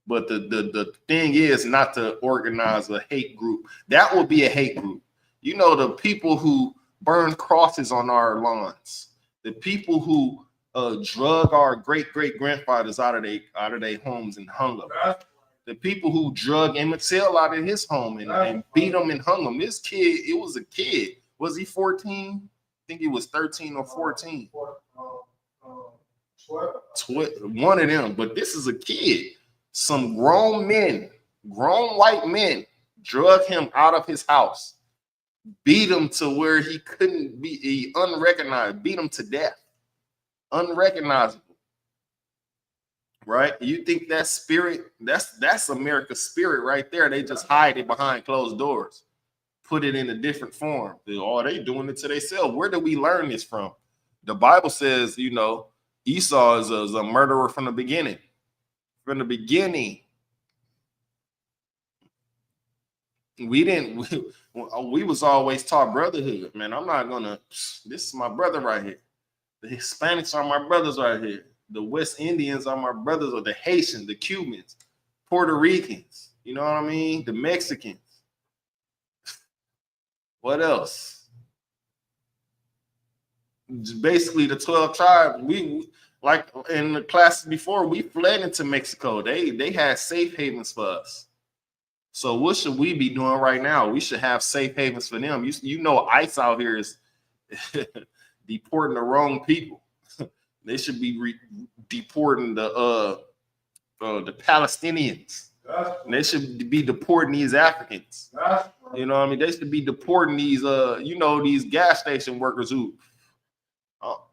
But the thing is not to organize a hate group. That would be a hate group. The people who burn crosses on our lawns, the people who drug our great-great-grandfathers out of their homes and hung them, the people who drug Emmett Till out of his home and beat him and hung him. This kid, it was a kid. Was he 14? I think he was 13 or 14. one of them. But this is a kid. Some grown white men, drug him out of his house, beat him to where he couldn't be unrecognized, beat him to death, unrecognizable. Right? You think that spirit, that's America's spirit right there. They just hide it behind closed doors, put it in a different form. They doing it to themselves. Where do we learn this from? The Bible says, Esau is a murderer from the beginning. From the beginning, we was always taught brotherhood. Man, this is my brother right here. The Hispanics are my brothers right here. The West Indians are my brothers, or the Haitians, the Cubans, Puerto Ricans, you know what I mean? The Mexicans. What else? Basically, the 12 tribes. We like in the classes before, we fled into Mexico. They had safe havens for us. So what should we be doing right now? We should have safe havens for them. ICE out here is deporting the wrong people. They should be deporting the the Palestinians. And they should be deporting these Africans. You know what I mean? They should be deporting these, these gas station workers who. Oh,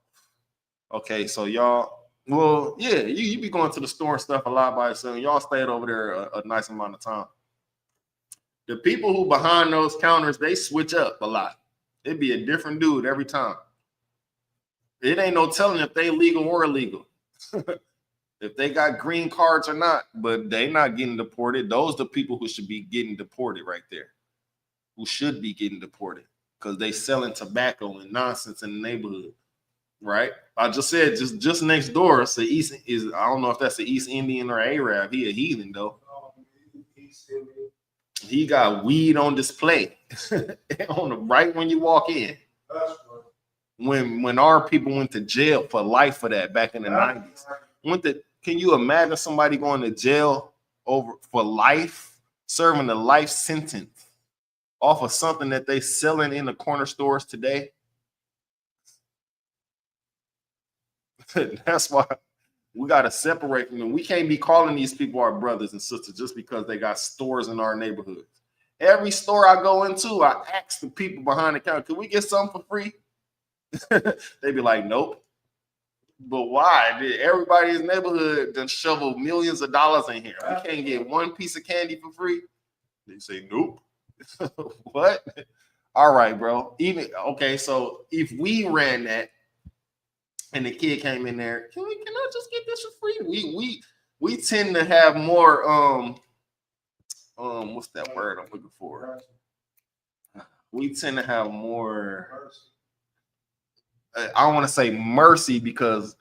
okay, so y'all, well, yeah, you be going to the store and stuff a lot by yourself. Y'all stayed over there a nice amount of time. The people who behind those counters, they switch up a lot. It'd be a different dude every time. It ain't no telling if they legal or illegal. If they got green cards or not, but they not getting deported. Those are the people who should be getting deported right there. Who should be getting deported because they selling tobacco and nonsense in the neighborhood, right? I just said just next door. It's the East is I don't know if that's the East Indian or Arab. He a heathen though. He got weed on display on the right when you walk in. When our people went to jail for life for that back in the 90s. Can you imagine somebody going to jail for life, serving a life sentence off of something that they selling in the corner stores today? That's why we got to separate from them. We can't be calling these people our brothers and sisters just because they got stores in our neighborhoods. Every store I go into, I ask the people behind the counter, can we get something for free? They be like, nope. But why? Everybody in his neighborhood done shovel millions of dollars in here. We can't get one piece of candy for free. They say, nope. What? All right, bro. So if we ran that and the kid came in there, can I just get this for free? We tend to have more what's that word I'm looking for? We tend to have more I don't want to say mercy because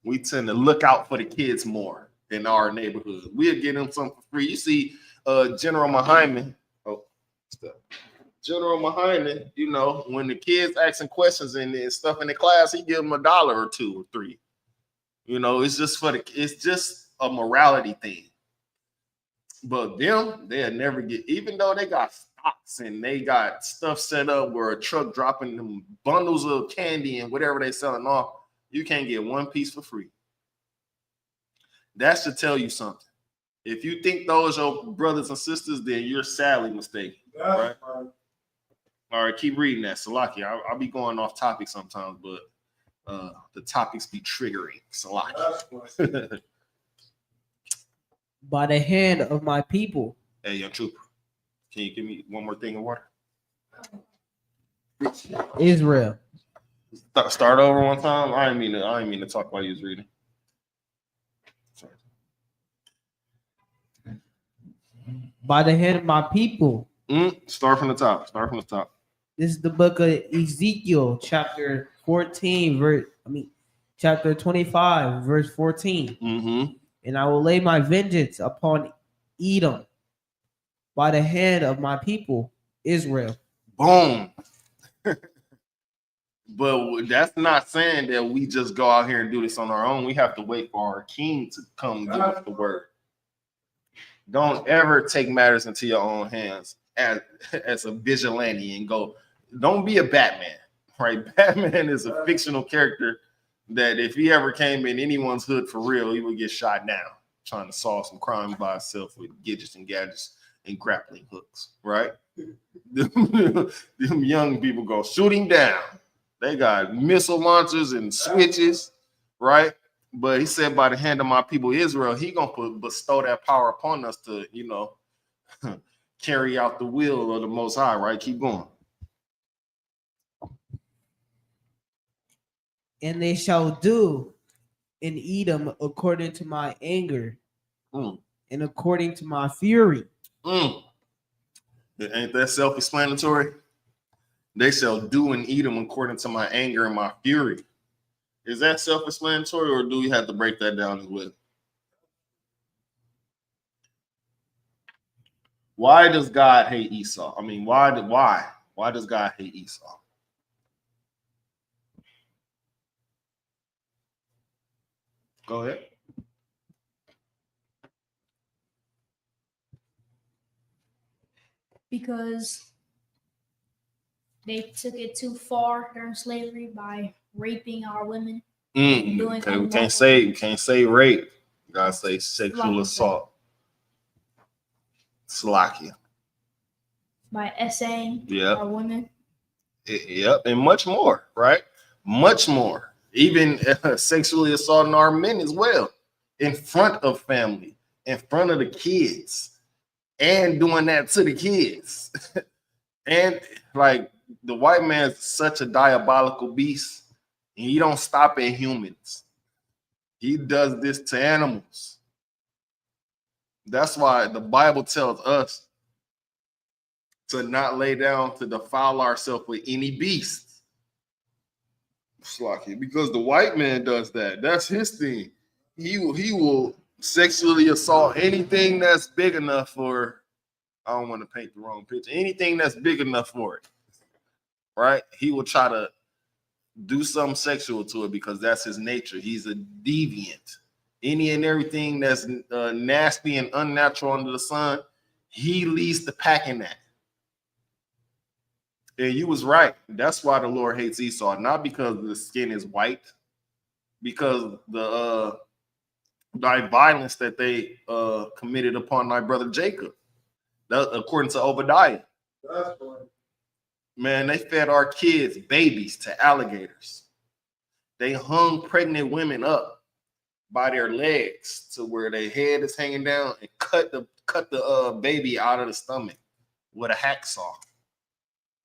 we tend to look out for the kids more in our neighborhood. We'll get them something for free. You see General Muhammad, when the kids asking questions and stuff in the class, he give them $1 or $2 or $3. It's just a morality thing. But them, they'll never get, even though they got stocks and they got stuff set up where a truck dropping them bundles of candy and whatever they selling off, you can't get one piece for free. That should tell you something. If you think those are your brothers and sisters, then you're sadly mistaken. Right? All right, keep reading that. Salaki, I'll be going off topic sometimes, but the topics be triggering. Salaki. By the hand of my people. Hey, young trooper, can you give me one more thing of water? Israel. Start over one time. I didn't mean to talk while you was reading. Sorry. By the hand of my people. Start from the top. This is the book of Ezekiel, chapter 25, verse 14. Mm-hmm. And I will lay my vengeance upon Edom by the hand of my people, Israel. Boom. But that's not saying that we just go out here and do this on our own. We have to wait for our king to come give us the word. Don't ever take matters into your own hands as a vigilante and go. Don't be a Batman, right? Batman is a fictional character that if he ever came in anyone's hood for real, he would get shot down trying to solve some crime by himself with gadgets and grappling hooks, right? Them young people go shoot him down. They got missile launchers and switches, right? But he said, by the hand of my people Israel, he gonna bestow that power upon us to, carry out the will of the Most High, right? Keep going. And they shall do in Edom according to my anger and according to my fury. Ain't that self-explanatory? They shall do in Edom according to my anger and my fury. Is that self-explanatory, or do we have to break that down as well? Why does God hate Esau? I mean, why does God hate Esau? Go ahead. Because they took it too far during slavery by raping our women. Okay, we can't say rape. Gotta say sexual assault. Slovakia. By essaying our women. Yep, and much more, right? Much more. Even sexually assaulting our men as well, in front of family, in front of the kids, and doing that to the kids. And like the white man's such a diabolical beast, and he don't stop at humans. He does this to animals. That's why the Bible tells us to not lay down to defile ourselves with any beast. Because the white man does that. That's his thing. He will sexually assault anything that's big enough for, I don't want to paint the wrong picture, anything that's big enough for it. Right? He will try to do something sexual to it because that's his nature. He's a deviant. Any and everything that's nasty and unnatural under the sun, he leads the pack in that. And you was right. That's why the Lord hates Esau, not because the skin is white, because the thy violence that they committed upon thy brother Jacob. That, according to Obadiah. That's right. Man, they fed our kids babies to alligators. They hung pregnant women up by their legs to where their head is hanging down and cut the baby out of the stomach with a hacksaw.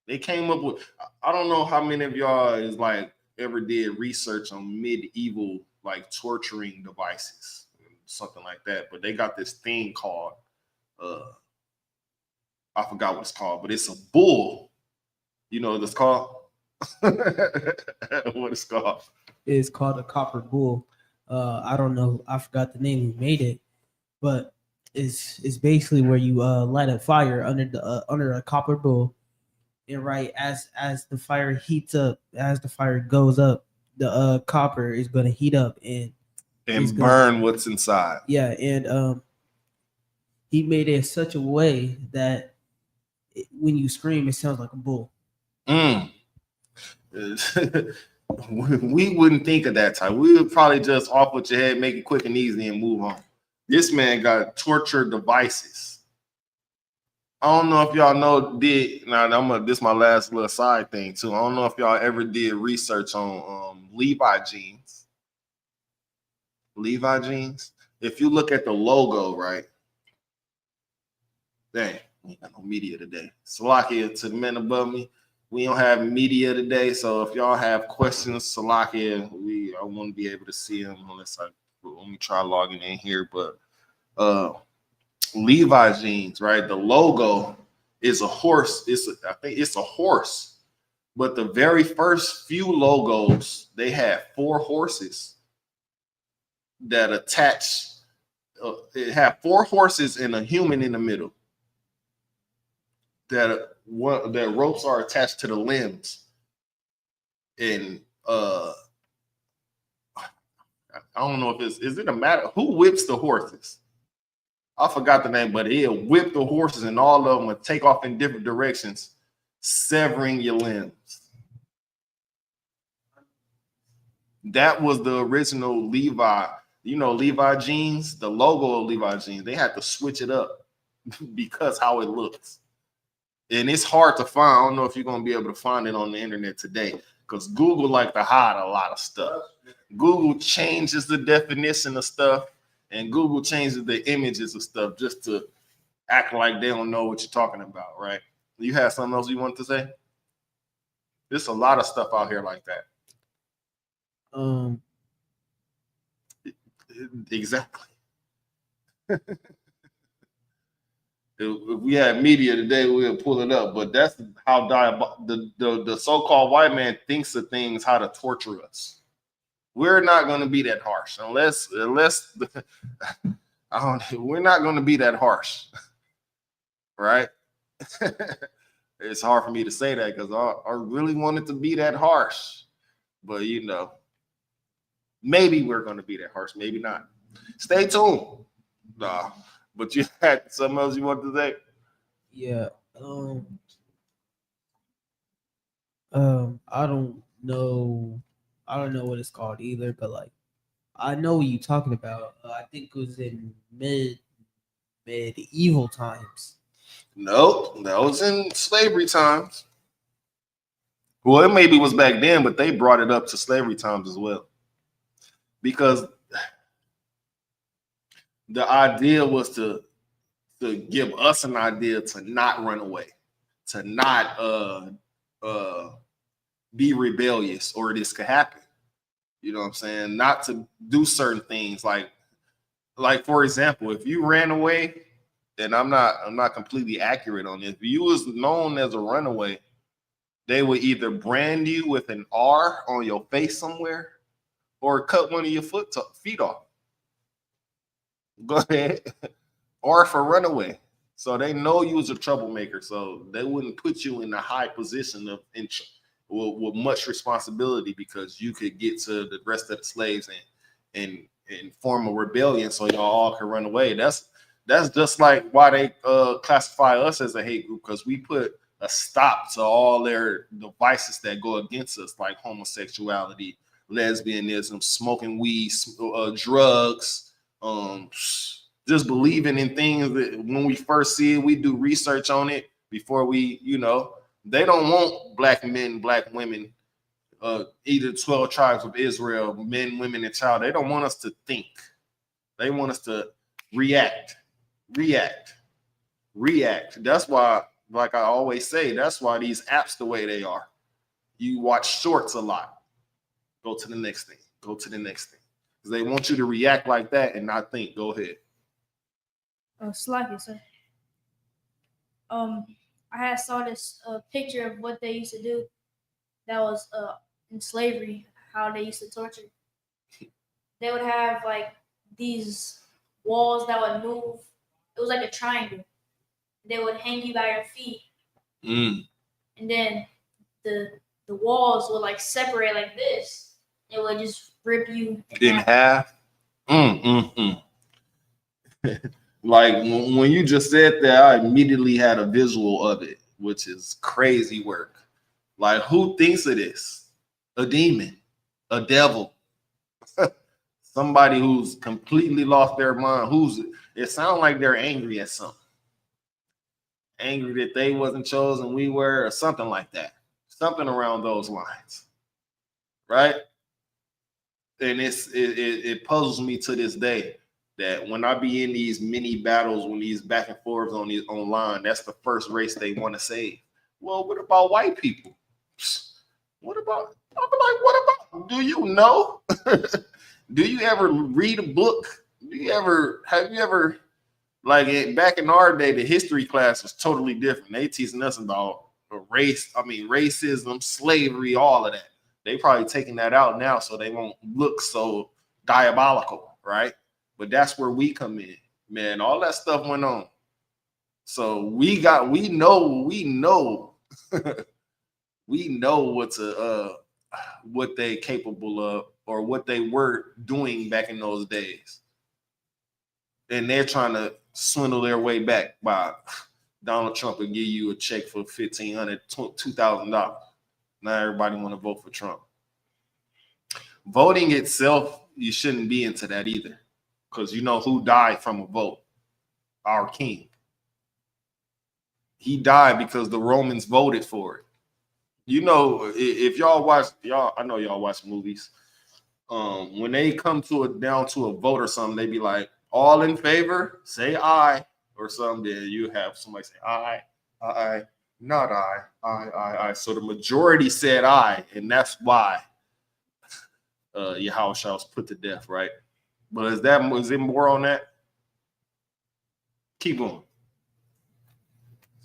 They came up with, I don't know how many of y'all is like ever did research on medieval like torturing devices, something like that. But they got this thing called, I forgot what it's called, but it's a bull. You know what it's called? What it's called? It's called a copper bull. I don't know. I forgot the name who made it, but it's basically where you light a fire under a copper bull. And right as the fire heats up, as the fire goes up, the copper is going to heat up and burn what's inside. Yeah, and he made it such a way that when you scream, it sounds like a bull. We wouldn't think of that type. We would probably just off with your head, make it quick and easy, and move on. This man got torture devices. I don't know if y'all know this is my last little side thing too. I don't know if y'all ever did research on Levi jeans. Levi jeans. If you look at the logo, right? Dang, we ain't got no media today. Salakia to the men above me. We don't have media today, so if y'all have questions, Salakia, I won't be able to see them unless let me try logging in here. But Levi jeans, right? The logo is a horse. I think it's a horse. But the very first few logos, they had 4 horses that attach. It had 4 horses and a human in the middle. That ropes are attached to the limbs, and I don't know if is it a matter who whips the horses. I forgot the name, but he'll whip the horses and all of them would take off in different directions, severing your limbs. That was the original Levi. You know, Levi jeans, the logo of Levi jeans, they had to switch it up because how it looks. And it's hard to find. I don't know if you're going to be able to find it on the internet today because Google like to hide a lot of stuff. Google changes the definition of stuff. And Google changes the images of stuff just to act like they don't know what you're talking about, right? You have something else you want to say? There's a lot of stuff out here like that. Exactly. If we had media today, we'll pull it up. But that's how the so-called white man thinks of things, how to torture us. We're not going to be that harsh unless we're not going to be that harsh, right? It's hard for me to say that because I really wanted to be that harsh, but you know, maybe we're going to be that harsh, maybe not. Stay tuned. Nah, but you had something else you want to say? Yeah. I don't know what it's called either, but like I know what you're talking about. I think it was in medieval times. Nope, that was in slavery times. Well, it maybe was back then, but they brought it up to slavery times as well. Because the idea was to give us an idea to not run away, to not be rebellious, or this could happen. You know what I'm saying? Not to do certain things, like for example, if you ran away, and I'm not completely accurate on this, if you was known as a runaway, they would either brand you with an R on your face somewhere, or cut one of your feet off. Go ahead. Or for runaway. So they know you was a troublemaker, so they wouldn't put you in a high position with much responsibility, because you could get to the rest of the slaves and form a rebellion, so y'all all can run away. That's just like why they classify us as a hate group, because we put a stop to all the vices that go against us, like homosexuality, lesbianism, smoking weed, drugs, just believing in things that when we first see it, we do research on it before we, they don't want black men, black women, either 12 tribes of Israel, men, women, and child. They don't want us to think. They want us to react. That's why, like I always say, that's why these apps the way they are. You watch shorts a lot. Go to the next thing. Because they want you to react like that and not think. Go ahead. Slacky, sir. I had saw this picture of what they used to do. That was in slavery, how they used to torture. They would have like these walls that would move. It was like a triangle. They would hang you by your feet, and then the walls would like separate like this. It would just rip you in half. Like when you just said that, I immediately had a visual of it, which is crazy work. Like, who thinks of this? A demon, a devil, somebody who's completely lost their mind. It sounds like they're angry at something. Angry that they wasn't chosen, we were, or something like that. Something around those lines, right? And it puzzles me to this day that when I be in these mini battles, when these back and forths online, that's the first race they want to save. Well, what about white people? What about? I'll be like, what about? Do you know? Do you ever read a book? Have you ever, like back in our day, the history class was totally different. They teaching us about racism, slavery, all of that. They probably taking that out now so they won't look so diabolical, right? But that's where we come in, man. All that stuff went on. So we know we know what they capable of, or what they were doing back in those days. And they're trying to swindle their way back by Donald Trump will give you a check for $1,500, $2,000. Now everybody want to vote for Trump. Voting itself, you shouldn't be into that either. Because you know who died from a vote? Our king. He died because the Romans voted for it. You know, if I know y'all watch movies. When they come down to a vote or something, they be like, all in favor, say aye, or something. Then you have somebody say aye, not aye. So the majority said aye, and that's why Yahushua was put to death, right? But is there more on that? Keep going.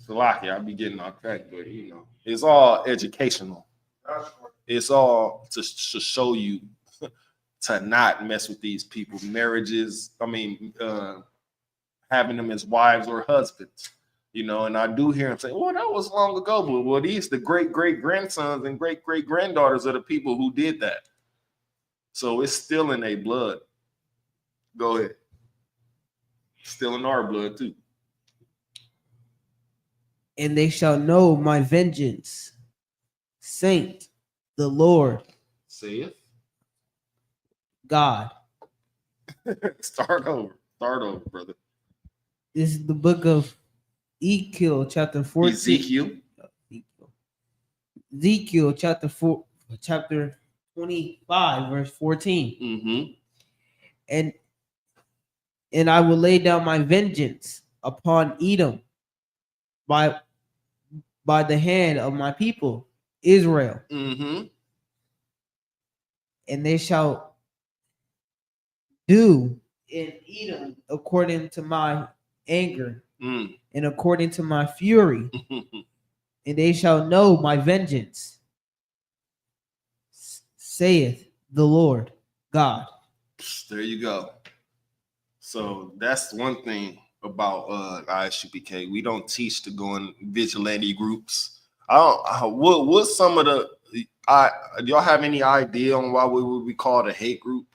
So lucky, I'll be getting off track, but it's all educational. It's all to show you to not mess with these people. Marriages, having them as wives or husbands, and I do hear them say, well, that was long ago, but well, these the great-great-grandsons and great-great-granddaughters of the people who did that. So it's still in their blood. Go ahead. Still in our blood too. And they shall know my vengeance, saint the Lord. Saith God. Start over, brother. This is the book of Ezekiel, chapter 14. Ezekiel, chapter 25, verse 14. Mm-hmm. And I will lay down my vengeance upon Edom by the hand of my people Israel. Mm-hmm. And they shall do in Edom according to my anger and according to my fury. And they shall know my vengeance, saith the Lord God. There you go. So that's one thing about ISUPK. We don't teach to go in vigilante groups. What's some of the do y'all have any idea on why we would be called a hate group?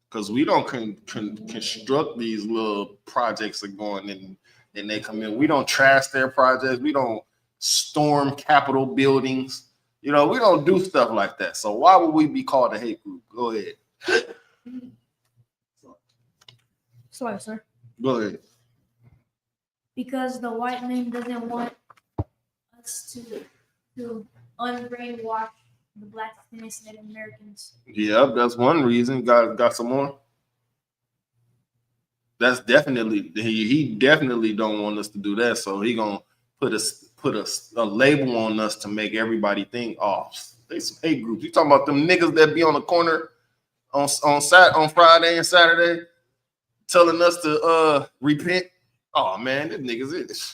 Because we don't construct these little projects that go in and they come in. We don't trash their projects. We don't storm Capitol buildings. You know, we don't do stuff like that. So why would we be called a hate group? Go ahead. Sorry, sir. Go ahead. Because the white man doesn't want us to unbrainwash the Black and Native Americans. Yeah, that's one reason. Got some more? That's definitely he definitely don't want us to do that. So he gonna put a label on us to make everybody think, oh, they some hate groups. You talking about them niggas that be on the corner on Friday and Saturday telling us to repent? Oh man, them niggas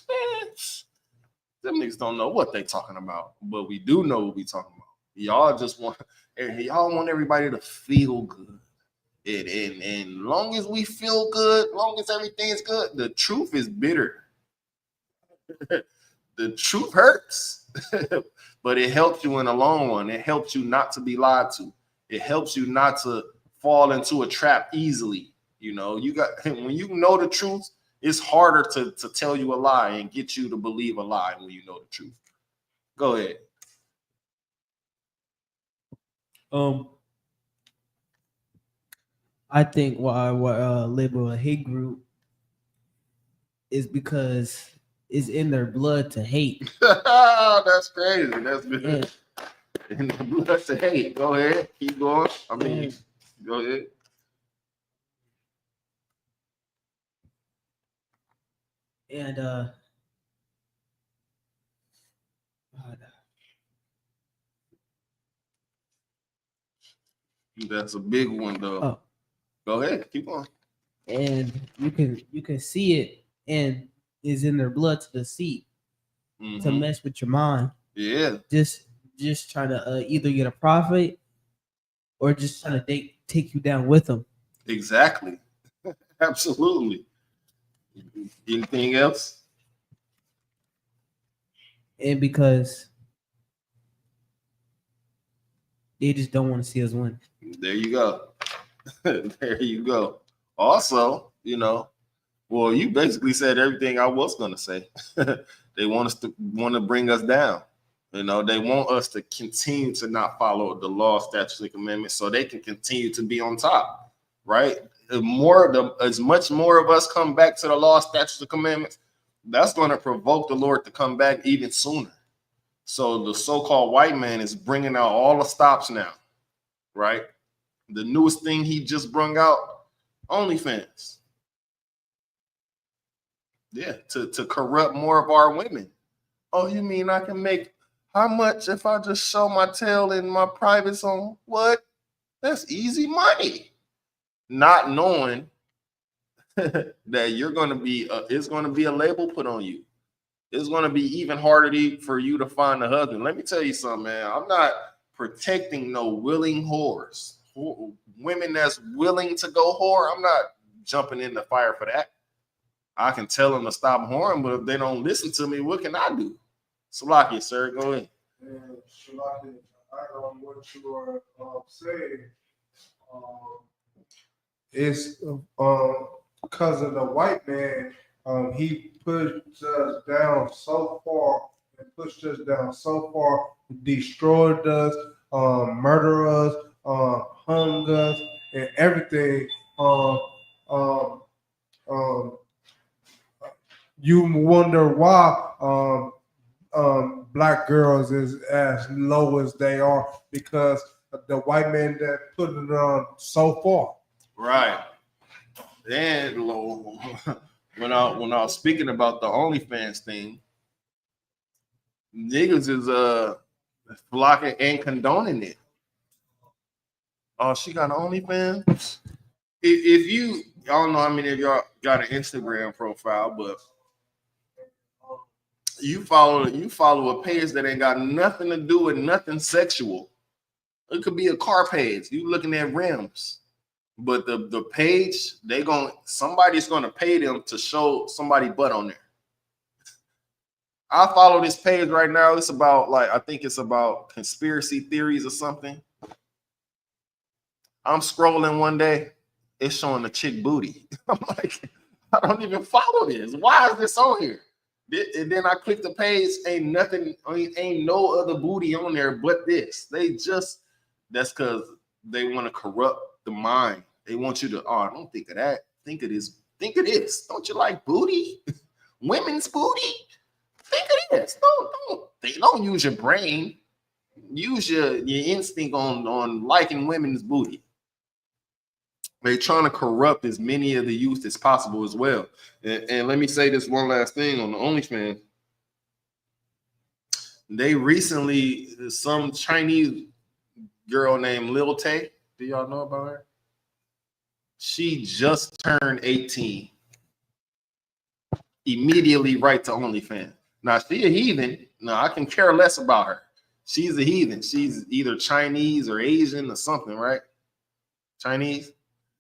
don't know what they talking about, but we do know what we talking about. Y'all want everybody to feel good. And long as we feel good, long as everything's good, the truth is bitter. The truth hurts, but it helps you in the long run. It helps you not to be lied to. It helps you not to fall into a trap easily. You know, when you know the truth, it's harder to tell you a lie and get you to believe a lie when you know the truth. Go ahead. I think why label a hate group is because it's in their blood to hate. That's crazy. That's good. Yeah. In their blood to hate. Go ahead. Keep going. Go ahead. And that's a big one though. Oh. Go ahead, keep on. And you can see it, and is in their blood to deceit, to mess with your mind. Yeah. Just trying to either get a profit or just trying to take you down with them. Exactly. Absolutely. Anything else? And because they just don't want to see us win. There you go. There you go. Also, you know, well, you basically said everything I was going to say. They want to bring us down. You know, they want us to continue to not follow the law, statutes, and commandments so they can continue to be on top, right? As much more of us come back to the law, statutes, and commandments, that's going to provoke the Lord to come back even sooner. So the so-called white man is bringing out all the stops now, right? The newest thing he just brung out, OnlyFans. Yeah, to corrupt more of our women. Oh, you mean I can make how much if I just show my tail in my privates on what? That's easy money. Not knowing that you're going to be, it's going to be a label put on you. It's going to be even harder for you to find a husband. Let me tell you something, man. I'm not protecting no willing whores. Women that's willing to go whore, I'm not jumping in the fire for that. I can tell them to stop whoring, but if they don't listen to me, what can I do? Salaki, sir, go ahead. Salaki, I don't know what you are saying. It's because of the white man. He pushed us down so far and pushed us down so far, destroyed us, murdered us, hung us, and everything. you wonder why black girls is as low as they are because the white man that put it on so far. Right. And when I was speaking about the OnlyFans thing, niggas is flocking and condoning it. Oh, she got an OnlyFans? If you, I don't know how many of y'all got an Instagram profile, but you follow a page that ain't got nothing to do with nothing sexual. It could be a car page. You looking at rims. But the page, somebody's gonna pay them to show somebody butt on there. I follow this page right now. It's about I think it's about conspiracy theories or something. I'm scrolling one day, it's showing a chick booty. I'm like, I don't even follow this. Why is this on here? And then I click the page, ain't no other booty on there but this. That's because they want to corrupt the mind. They want you to, don't think of that. Think of this. Think of this. Don't you like booty? Women's booty? Think of this. Don't use your brain. Use your instinct on liking women's booty. They're trying to corrupt as many of the youth as possible as well. And let me say this one last thing on the OnlyFans. They recently, some Chinese girl named Lil Tay, do y'all know about her? She just turned 18. Immediately right to OnlyFans. Now, she a heathen. No, I can care less about her. She's a heathen. She's either Chinese or Asian or something, right? Chinese?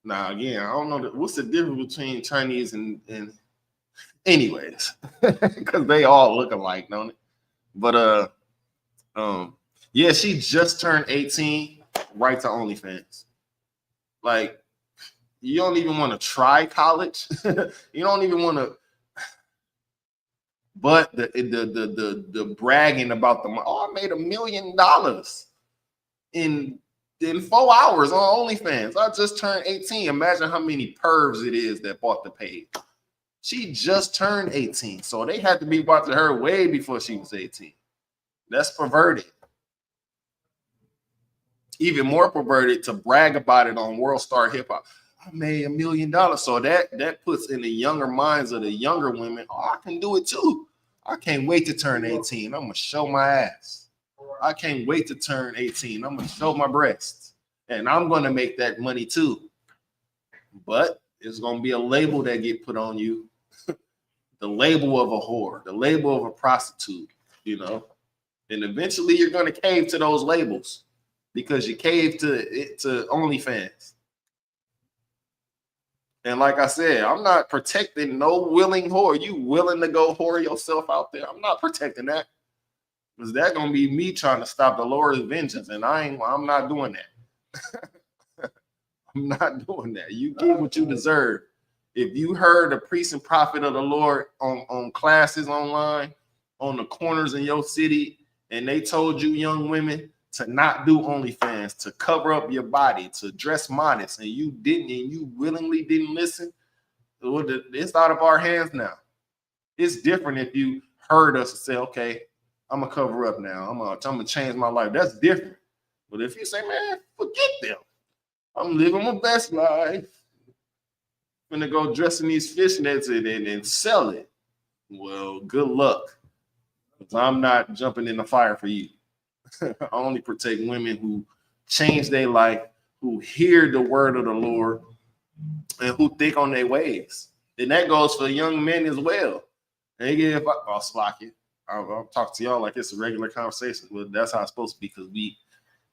Now, again, I don't know. What's the difference between Chinese and anyways, because they all look alike, don't it? But, yeah, she just turned 18, right to OnlyFans. Like, you don't even want to try college. You don't even want to. But the bragging about I made $1 million in 4 hours on OnlyFans. I just turned 18. Imagine how many pervs it is that bought the page. She just turned 18, so they had to be watching her way before she was 18. That's perverted. Even more perverted to brag about it on World Star Hip Hop. I made $1 million. So that puts in the younger minds of the younger women, I can do it too. I can't wait to turn 18. I'm going to show my ass. I can't wait to turn 18. I'm going to show my breasts. And I'm going to make that money too. But it's going to be a label that get put on you. The label of a whore. The label of a prostitute, you know. And eventually you're going to cave to those labels because you cave to OnlyFans. And like I said, I'm not protecting no willing whore. You willing to go whore yourself out there? I'm not protecting that. Because that's gonna be me trying to stop the Lord's vengeance, and I'm not doing that. I'm not doing that. You get what you deserve. If you heard a priest and prophet of the Lord on classes online, on the corners in your city, and they told you young women to not do OnlyFans, to cover up your body, to dress modest, and you didn't, and you willingly didn't listen, it's out of our hands now. It's different if you heard us and say, okay, I'm gonna cover up now. I'm gonna change my life. That's different. But if you say, man, forget them. I'm living my best life. I'm gonna go dress in these fishnets and sell it. Well, good luck. Because I'm not jumping in the fire for you. I only protect women who change their life, who hear the word of the Lord, and who think on their ways. And that goes for young men as well. And again, I'll slack it. I'll talk to y'all like it's a regular conversation. Well, that's how it's supposed to be because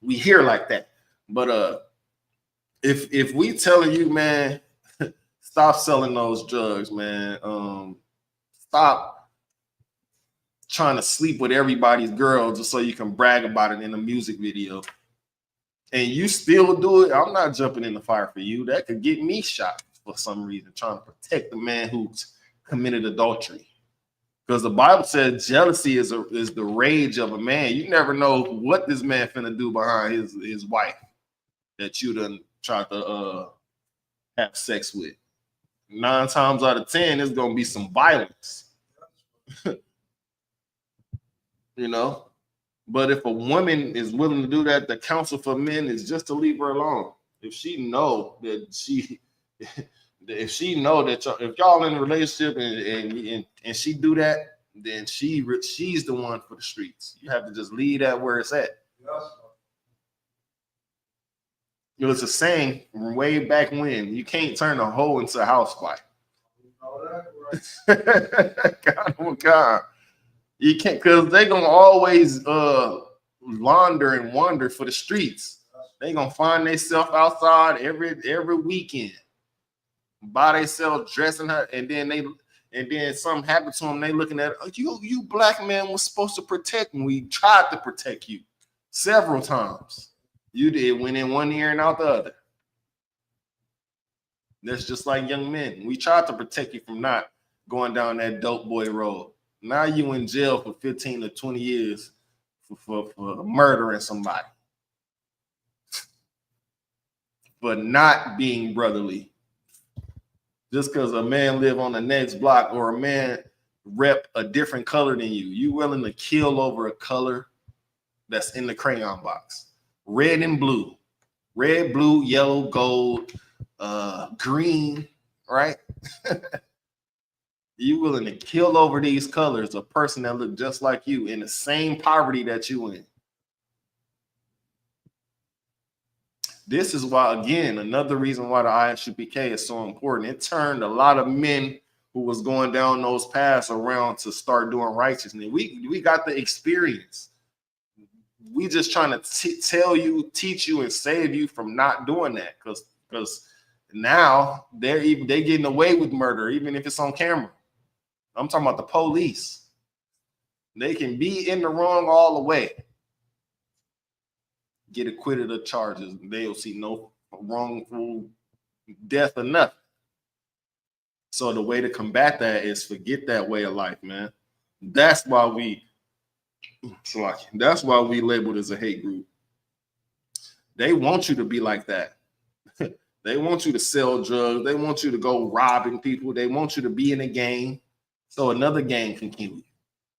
we hear like that. But if we telling you, man, stop selling those drugs, man. Stop trying to sleep with everybody's girl just so you can brag about it in a music video. And you still do it, I'm not jumping in the fire for you. That could get me shot for some reason, trying to protect the man who's committed adultery. Because the Bible says jealousy is the rage of a man. You never know what this man finna do behind his wife that you done tried to have sex with. 9 times out of 10, it's gonna be some violence. You know, but if a woman is willing to do that, the counsel for men is just to leave her alone. If she know that if y'all in a relationship and she do that, then she's the one for the streets. You have to just leave that where it's at. It was a saying from way back when: you can't turn a hoe into a housewife. God, oh God. You can't, because they're gonna always launder and wander for the streets. They gonna find themselves outside every weekend, by themselves dressing her, and then something happened to them. They looking at, oh, you black man was supposed to protect me. We tried to protect you several times. You did, went in one ear and out the other. That's just like young men. We tried to protect you from not going down that dope boy road. Now you in jail for 15 to 20 years for murdering somebody, for not being brotherly. Just because a man live on the next block or a man rep a different color than you, you willing to kill over a color that's in the crayon box. Red and blue. Red, blue, yellow, gold, green, right? You willing to kill over these colors a person that look just like you in the same poverty that you in. This is why, again, another reason why the ISUPK is so important. It turned a lot of men who was going down those paths around to start doing righteousness. We got the experience. We just trying to tell you, teach you, and save you from not doing that, because now they getting away with murder, even if it's on camera. I'm talking about the police. They can be in the wrong all the way, get acquitted of charges. They'll see no wrongful death or nothing. So the way to combat that is forget that way of life, man. That's why we labeled as a hate group. They want you to be like that. They want you to sell drugs. They want you to go robbing people. They want you to be in a gang, so another gang can kill you.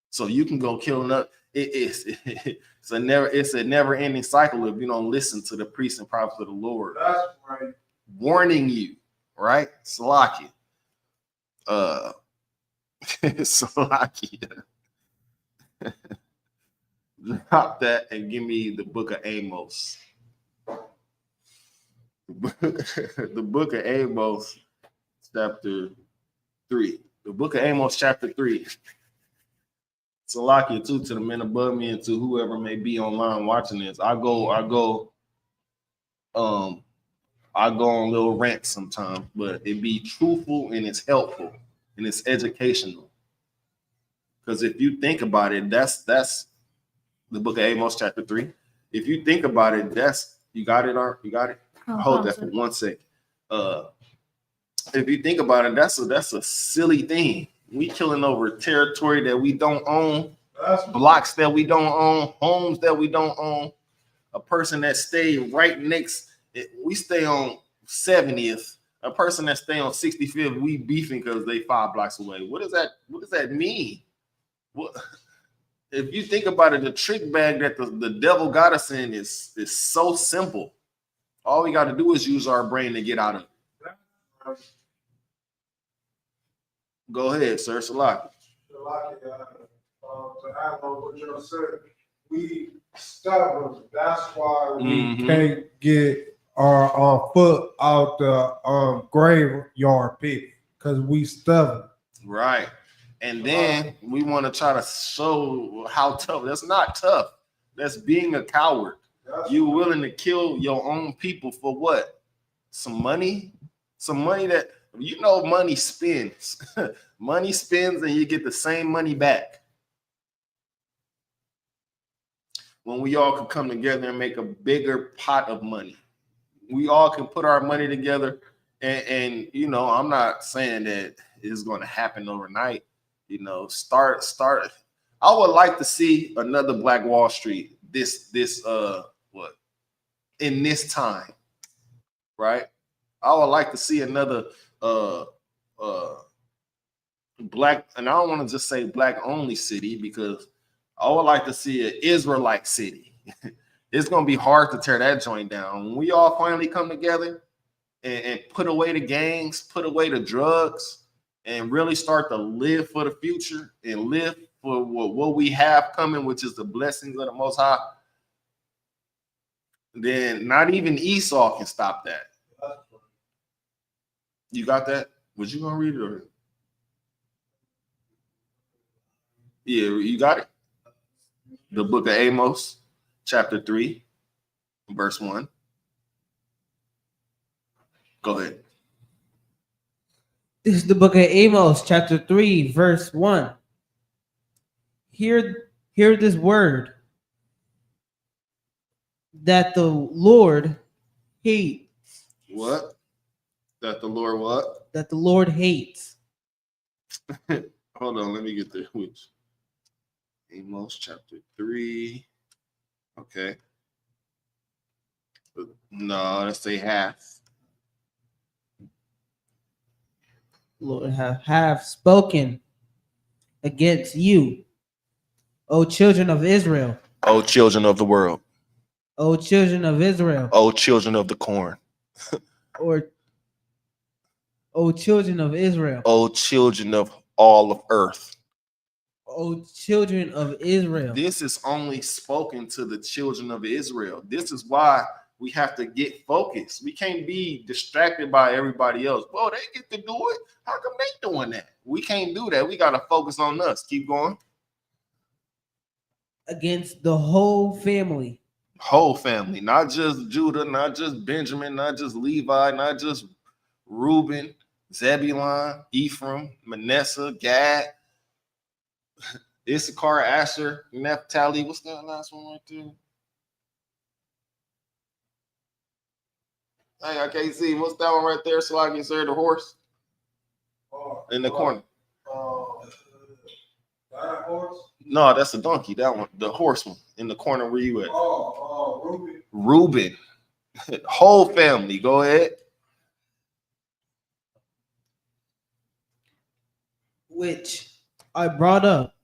So you can go kill another. It's a never-ending cycle if you don't listen to the priests and prophets of the Lord. That's right. Warning you, right? Salakia. Salakia. Drop that and give me the book of Amos. The book of Amos, chapter 3. The book of Amos, chapter 3. Salakia too, to the men above me and to whoever may be online watching this. I go on little rants sometimes, but it be truthful and it's helpful and it's educational. Because if you think about it, that's the book of Amos, chapter 3. If you think about it, you got it, Art? You got it? Hold that for 1 second. If you think about it, that's a silly thing. We killing over territory that we don't own, blocks that we don't own, homes that we don't own. A person that stay right next, we stay on 70th. A person that stay on 65th, we beefing because they 5 blocks away. What does that mean? What? If you think about it, the trick bag that the devil got us in is so simple. All we got to do is use our brain to get out of it. Go ahead, sir. Salaki. To add on what you said, we stubborn. That's why we can't get our foot out the graveyard pit, because we stubborn. Right. And then we want to try to show how tough. That's not tough. That's being a coward. You willing to kill your own people for what? Some money? Some money that, you know, money spins. Money spins and you get the same money back. When we all can come together and make a bigger pot of money. We all can put our money together. And you know, I'm not saying that it's going to happen overnight. You know, start. I would like to see another Black Wall Street in this time, right? I would like to see another black, and I don't want to just say black only city, because I would like to see an Israelite city. It's gonna be hard to tear that joint down. When we all finally come together and put away the gangs, put away the drugs, and really start to live for the future and live for what we have coming, which is the blessings of the Most High, then not even Esau can stop that. You got that? Was you gonna read it or? Yeah, you got it. The book of Amos, chapter 3, verse 1. Go ahead. This is the book of Amos, chapter 3, verse 1. Hear this word that the Lord hates. What? That the Lord what? That the Lord hates. Hold on, let me get there. Which? Amos chapter 3. Okay. No, let's say half. Lord have spoken against you, O children of Israel. O children of the world. O children of Israel. O children of the corn. Or O children of Israel. O children of all of earth. O children of Israel. This is only spoken to the children of Israel. This is why we have to get focused. We can't be distracted by everybody else. Well, they get to do it. How come they doing that? We can't do that. We got to focus on us. Keep going. Against the whole family. Whole family, not just Judah, not just Benjamin, not just Levi, not just Reuben, Zebulun, Ephraim, Manasseh, Gad, Issachar, Asher, Naphtali. What's that last one right there? Hey, I can't see. What's that one right there? So I can see the horse in the corner. That horse? No, that's a donkey. That one, the horse one in the corner. Where you at? Reuben. Reuben. Whole family. Go ahead. Which I brought up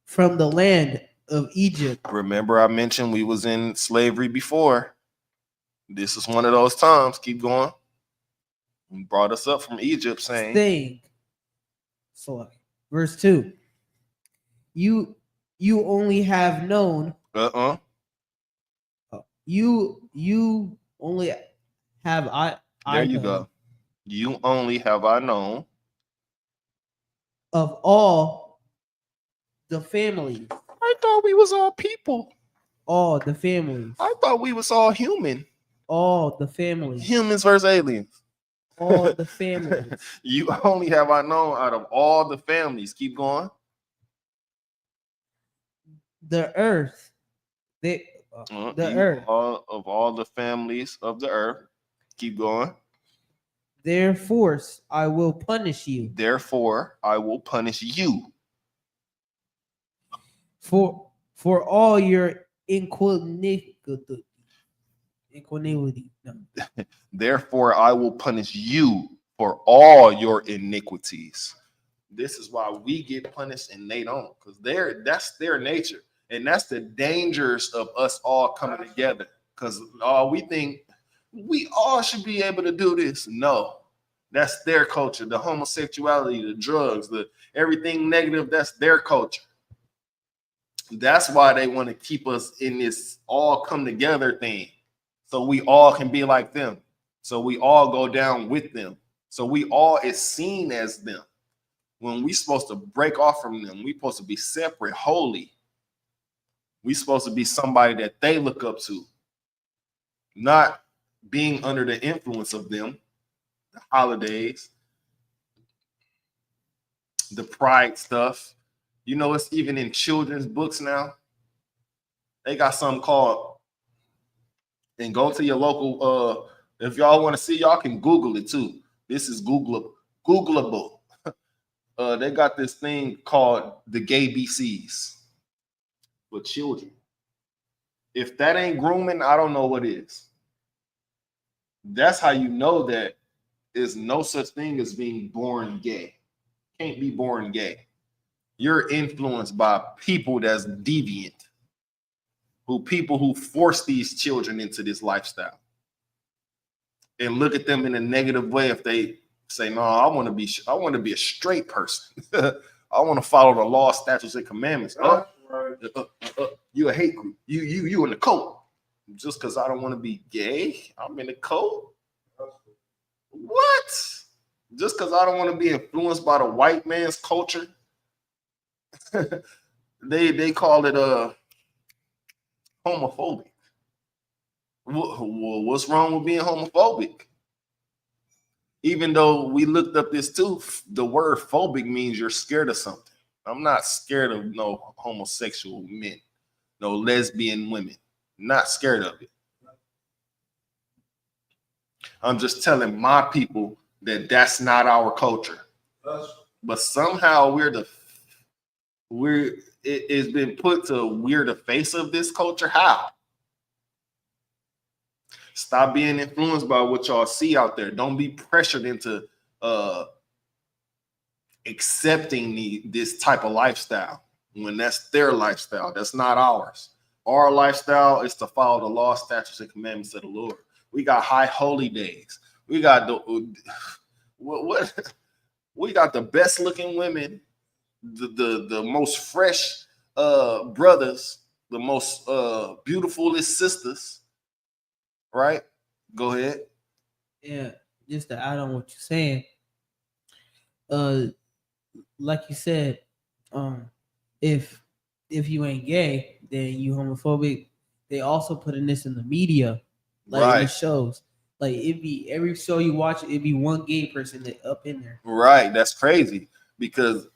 from the land of Egypt. Remember, I mentioned we was in slavery before. This is one of those times. Keep going. He brought us up from Egypt, saying, verse 2. You only have known. You only have I. There you go. You only have I known of all the families. I thought we was all people. All the families. I thought we was all human. All the families. Humans versus aliens. All the families. You only have I known out of all the families. Keep going. The earth. The earth. All the families of the earth. Keep going. Therefore, I will punish you. Therefore, I will punish you. For all your iniquity. No. Therefore, I will punish you for all your iniquities. This is why we get punished and they don't, because that's their nature. And that's the dangers of us all coming together. Because we think we all should be able to do this. No, that's their culture. The homosexuality, the drugs, the everything negative, that's their culture. That's why they want to keep us in this all come together thing. So we all can be like them. So we all go down with them. So we all is seen as them. When we supposed to break off from them, we supposed to be separate, holy. We supposed to be somebody that they look up to, not being under the influence of them, the holidays, the pride stuff. You know, it's even in children's books now. They got something called, and go to your local, if y'all want to see, y'all can Google it too. This is Googleable. They got this thing called the gay BCs for children. If that ain't grooming, I don't know what is. That's how you know that there's no such thing as being born gay. Can't be born gay. You're influenced by people that's deviant, people who force these children into this lifestyle and look at them in a negative way if they say, no, I want to be a straight person. I want to follow the law, statutes, and commandments. You a hate group. You in the cult. Just because I don't want to be gay, I'm in the cult. What? Just because I don't want to be influenced by the white man's culture, they call it homophobic. What's wrong with being homophobic? Even though we looked up this too, the word phobic means you're scared of something. I'm not scared of no homosexual men, no lesbian women. Not scared of it. I'm just telling my people that that's not our culture. But somehow it's been put to we're the face of this culture. How? Stop being influenced by what y'all see out there. Don't be pressured into accepting this type of lifestyle when that's their lifestyle. That's not ours. Our lifestyle is to follow the law, statutes, and commandments of the Lord. We got high holy days. We got we got the best looking women, the most fresh brothers, the most beautifulest sisters. Right? Go ahead. Yeah, just to add on what you're saying. Like you said, if you ain't gay, then you homophobic. They also putting this in the media, like in the shows. Like it be every show you watch, it be one gay person that up in there. Right, that's crazy because,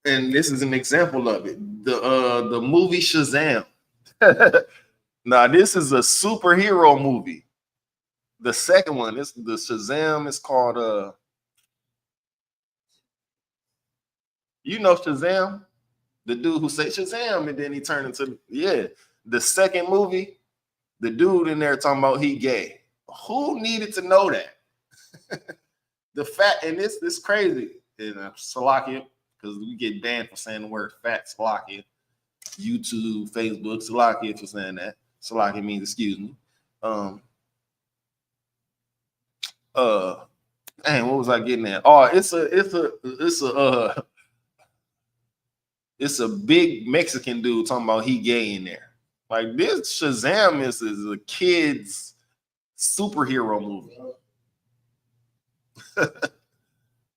and this is an example of it. The movie Shazam. Now this is a superhero movie. The second one, the Shazam is called you know Shazam, the dude who said Shazam and then he turned into the second movie, the dude in there talking about he gay. Who needed to know that? The fact, and this crazy, and Salakia, because we get banned for saying the word fat, Salakia. YouTube, Facebook, Salakia for saying that. Salakia means excuse me. Dang, what was I getting at? Oh, it's a big Mexican dude talking about he gay in there. Like this Shazam is a kid's superhero movie.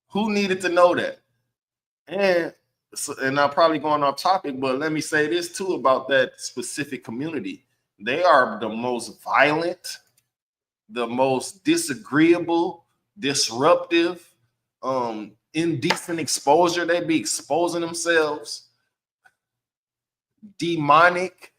Who needed to know that? And I'm probably going off topic, but let me say this too about that specific community. They are the most violent, the most disagreeable, disruptive, indecent exposure. They be exposing themselves, demonic,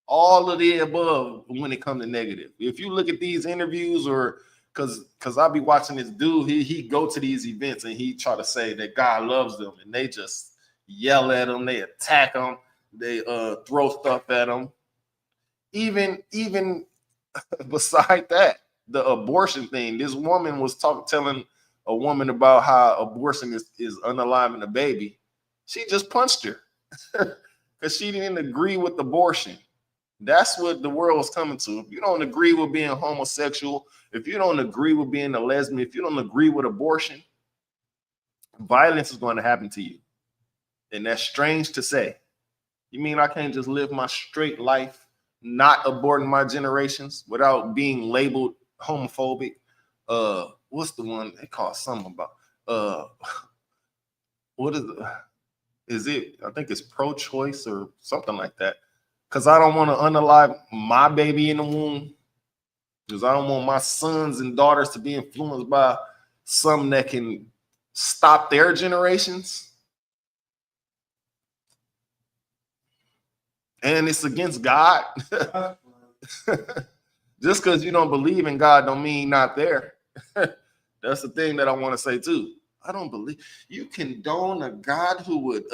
all of the above when it comes to negative. If you look at these interviews, or because I'll be watching this dude, he go to these events and he try to say that God loves them, and they just yell at him, they attack him, they throw stuff at him. Even beside that, the abortion thing, this woman was telling a woman about how abortion is unaliving a baby. She just punched her because she didn't agree with abortion. That's what the world is coming to. If you don't agree with being homosexual, if you don't agree with being a lesbian, if you don't agree with abortion, violence is going to happen to you. And that's strange to say. You mean I can't just live my straight life, not aborting my generations without being labeled homophobic? What's the one they call something about? What is it? I think it's pro-choice or something like that. Because I don't want to unalive my baby in the womb. Because I don't want my sons and daughters to be influenced by something that can stop their generations. And it's against God. Just because you don't believe in God don't mean not there. That's the thing that I want to say too. I don't believe you condone a God who would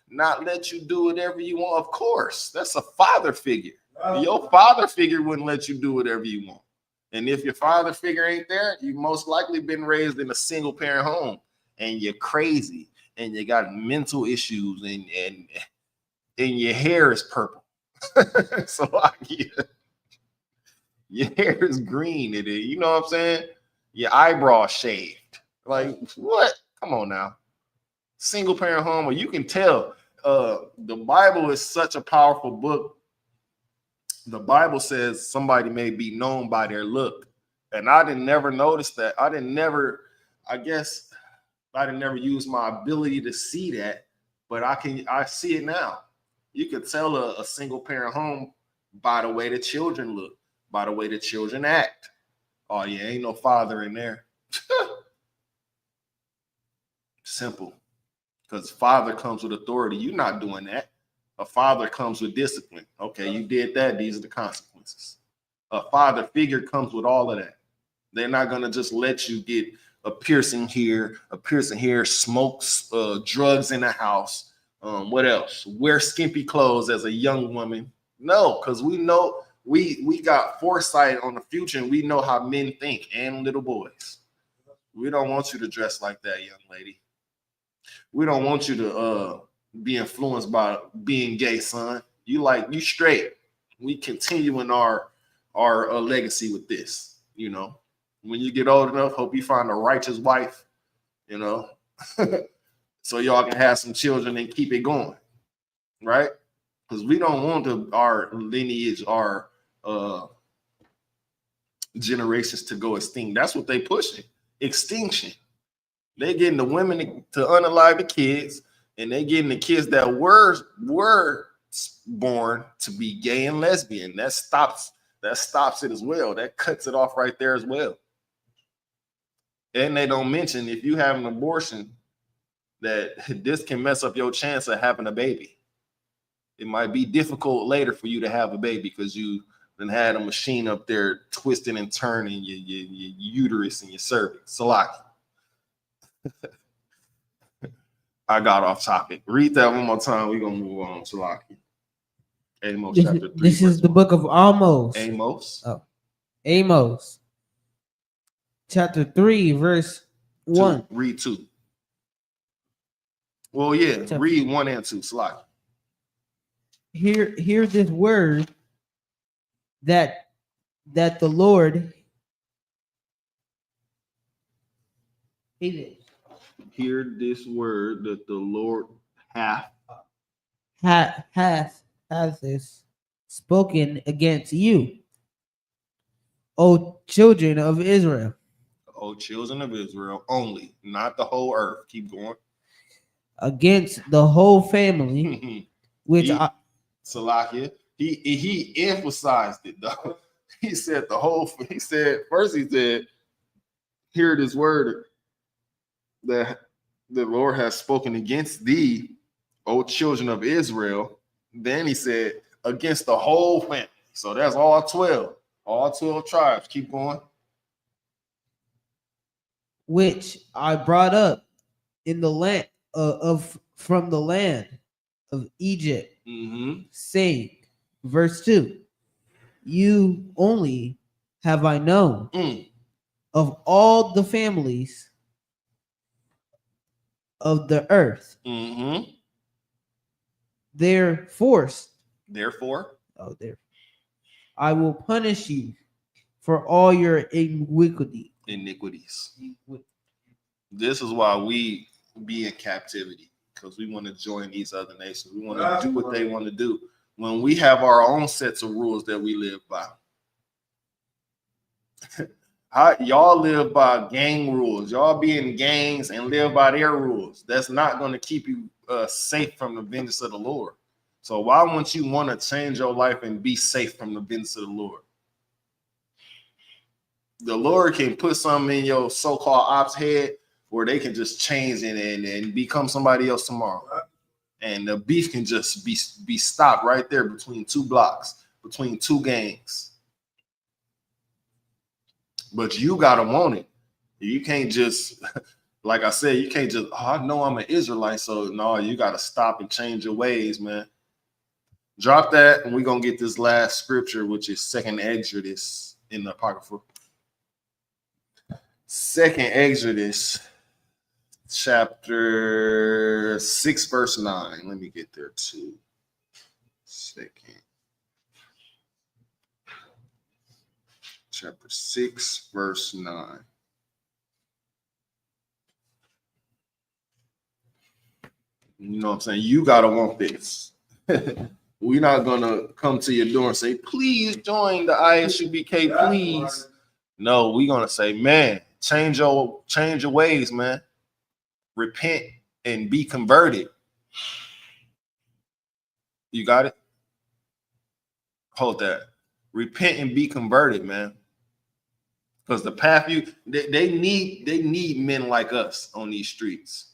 not let you do whatever you want. Of course, that's a father figure. Your father figure wouldn't let you do whatever you want. And if your father figure ain't there, you most likely been raised in a single parent home and you're crazy and you got mental issues and your hair is purple. So your hair is green. You know what I'm saying? Your eyebrows shaved. Like what? Come on now. Single parent home, or you can tell. The Bible is such a powerful book. The Bible says somebody may be known by their look. And I didn't never notice that. I didn't never use my ability to see that, but I see it now. You could tell a single parent home by the way the children look, by the way the children act. Oh yeah, ain't no father in there. Simple. Because father comes with authority. You're not doing that. A father comes with discipline. Okay, you did that. These are the consequences. A father figure comes with all of that. They're not going to just let you get a piercing here, smokes drugs in the house. What else? Wear skimpy clothes as a young woman. No, because we know we got foresight on the future and we know how men think and little boys. We don't want you to dress like that, young lady. We don't want you to be influenced by being gay, son. You straight. We continue in our legacy with this, you know. When you get old enough, hope you find a righteous wife, you know, so y'all can have some children and keep it going, right? Because we don't want our lineage, our generations to go extinct. That's what they pushing, extinction. They getting the women to unalive the kids, and they getting the kids that were born to be gay and lesbian. That stops it as well. That cuts it off right there as well. And they don't mention if you have an abortion, that this can mess up your chance of having a baby. It might be difficult later for you to have a baby because you then had a machine up there twisting and turning your uterus and your cervix. Salaki. I got off topic. Read that one more time. We're gonna move on. Salaki. Amos chapter 3. This is the book of Amos. Amos. Chapter 3, verse 1. Read 2. Well, yeah, read 1 and 2. Salaki. Hear this word that the Lord Hear this word that the Lord hath spoken against you, O children of Israel. O children of Israel only, not the whole earth. Keep going. Against the whole family, which Salakia, he emphasized it though. He said first he said, hear this word that the Lord has spoken against thee, O children of Israel. Then he said, against the whole family. So that's all 12 tribes. Keep going. Which I brought up in the land from the land of Egypt, saying, verse 2, you only have I known of all the families of the earth. Therefore, I will punish you for all your iniquities. This is why we be in captivity, because we want to join these other nations. We want to do what they want to do. When we have our own sets of rules that we live by. Y'all live by gang rules. Y'all be in gangs and live by their rules. That's not going to keep you safe from the vengeance of the Lord. So why wouldn't you want to change your life and be safe from the vengeance of the Lord? The Lord can put something in your so-called ops head where they can just change it and become somebody else tomorrow. And the beef can just be stopped right there between 2 blocks, between 2 gangs. But you got to want it. You can't just, like I said, you can't just, I know I'm an Israelite, so no, you got to stop and change your ways, man. Drop that, and we're gonna get this last scripture, which is 2nd Exodus in the Apocrypha. 2nd Exodus, chapter 6, verse 9. Let me get there too. 2nd. Chapter 6, verse 9. You know what I'm saying? You gotta want this. We're not gonna come to your door and say, please join the ISUPK, please. No, we're gonna say, man, change your ways, man. Repent and be converted. You got it? Hold that. Repent and be converted, man. Because the path they need men like us on these streets.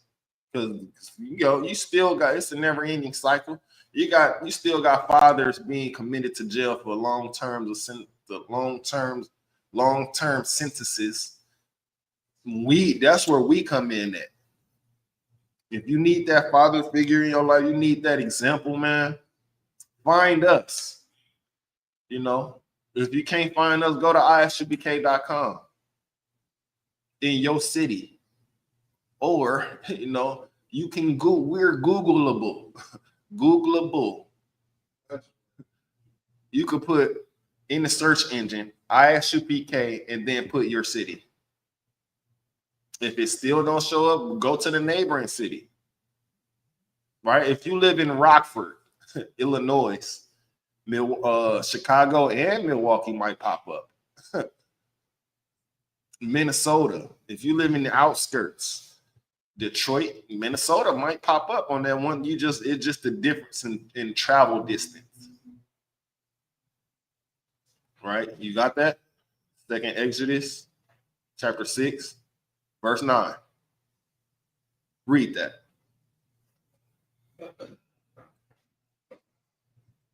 Because you still got, it's a never-ending cycle. You still got fathers being committed to jail for long-term sentences. That's where we come in at. If you need that father figure in your life, you need that example, man. Find us. You know, if you can't find us, go to ISUPK.com in your city. Or, you know, you can Google, we're Googleable. Googleable. You could put in the search engine ISUPK and then put your city. If it still don't show up, go to the neighboring city. Right? If you live in Rockford, Illinois, Chicago and Milwaukee might pop up. Minnesota, if you live in the outskirts, Detroit, Minnesota might pop up on that one. It's just the difference in travel distance. Right? You got that? 2nd Exodus, chapter 6, verse 9. Read that.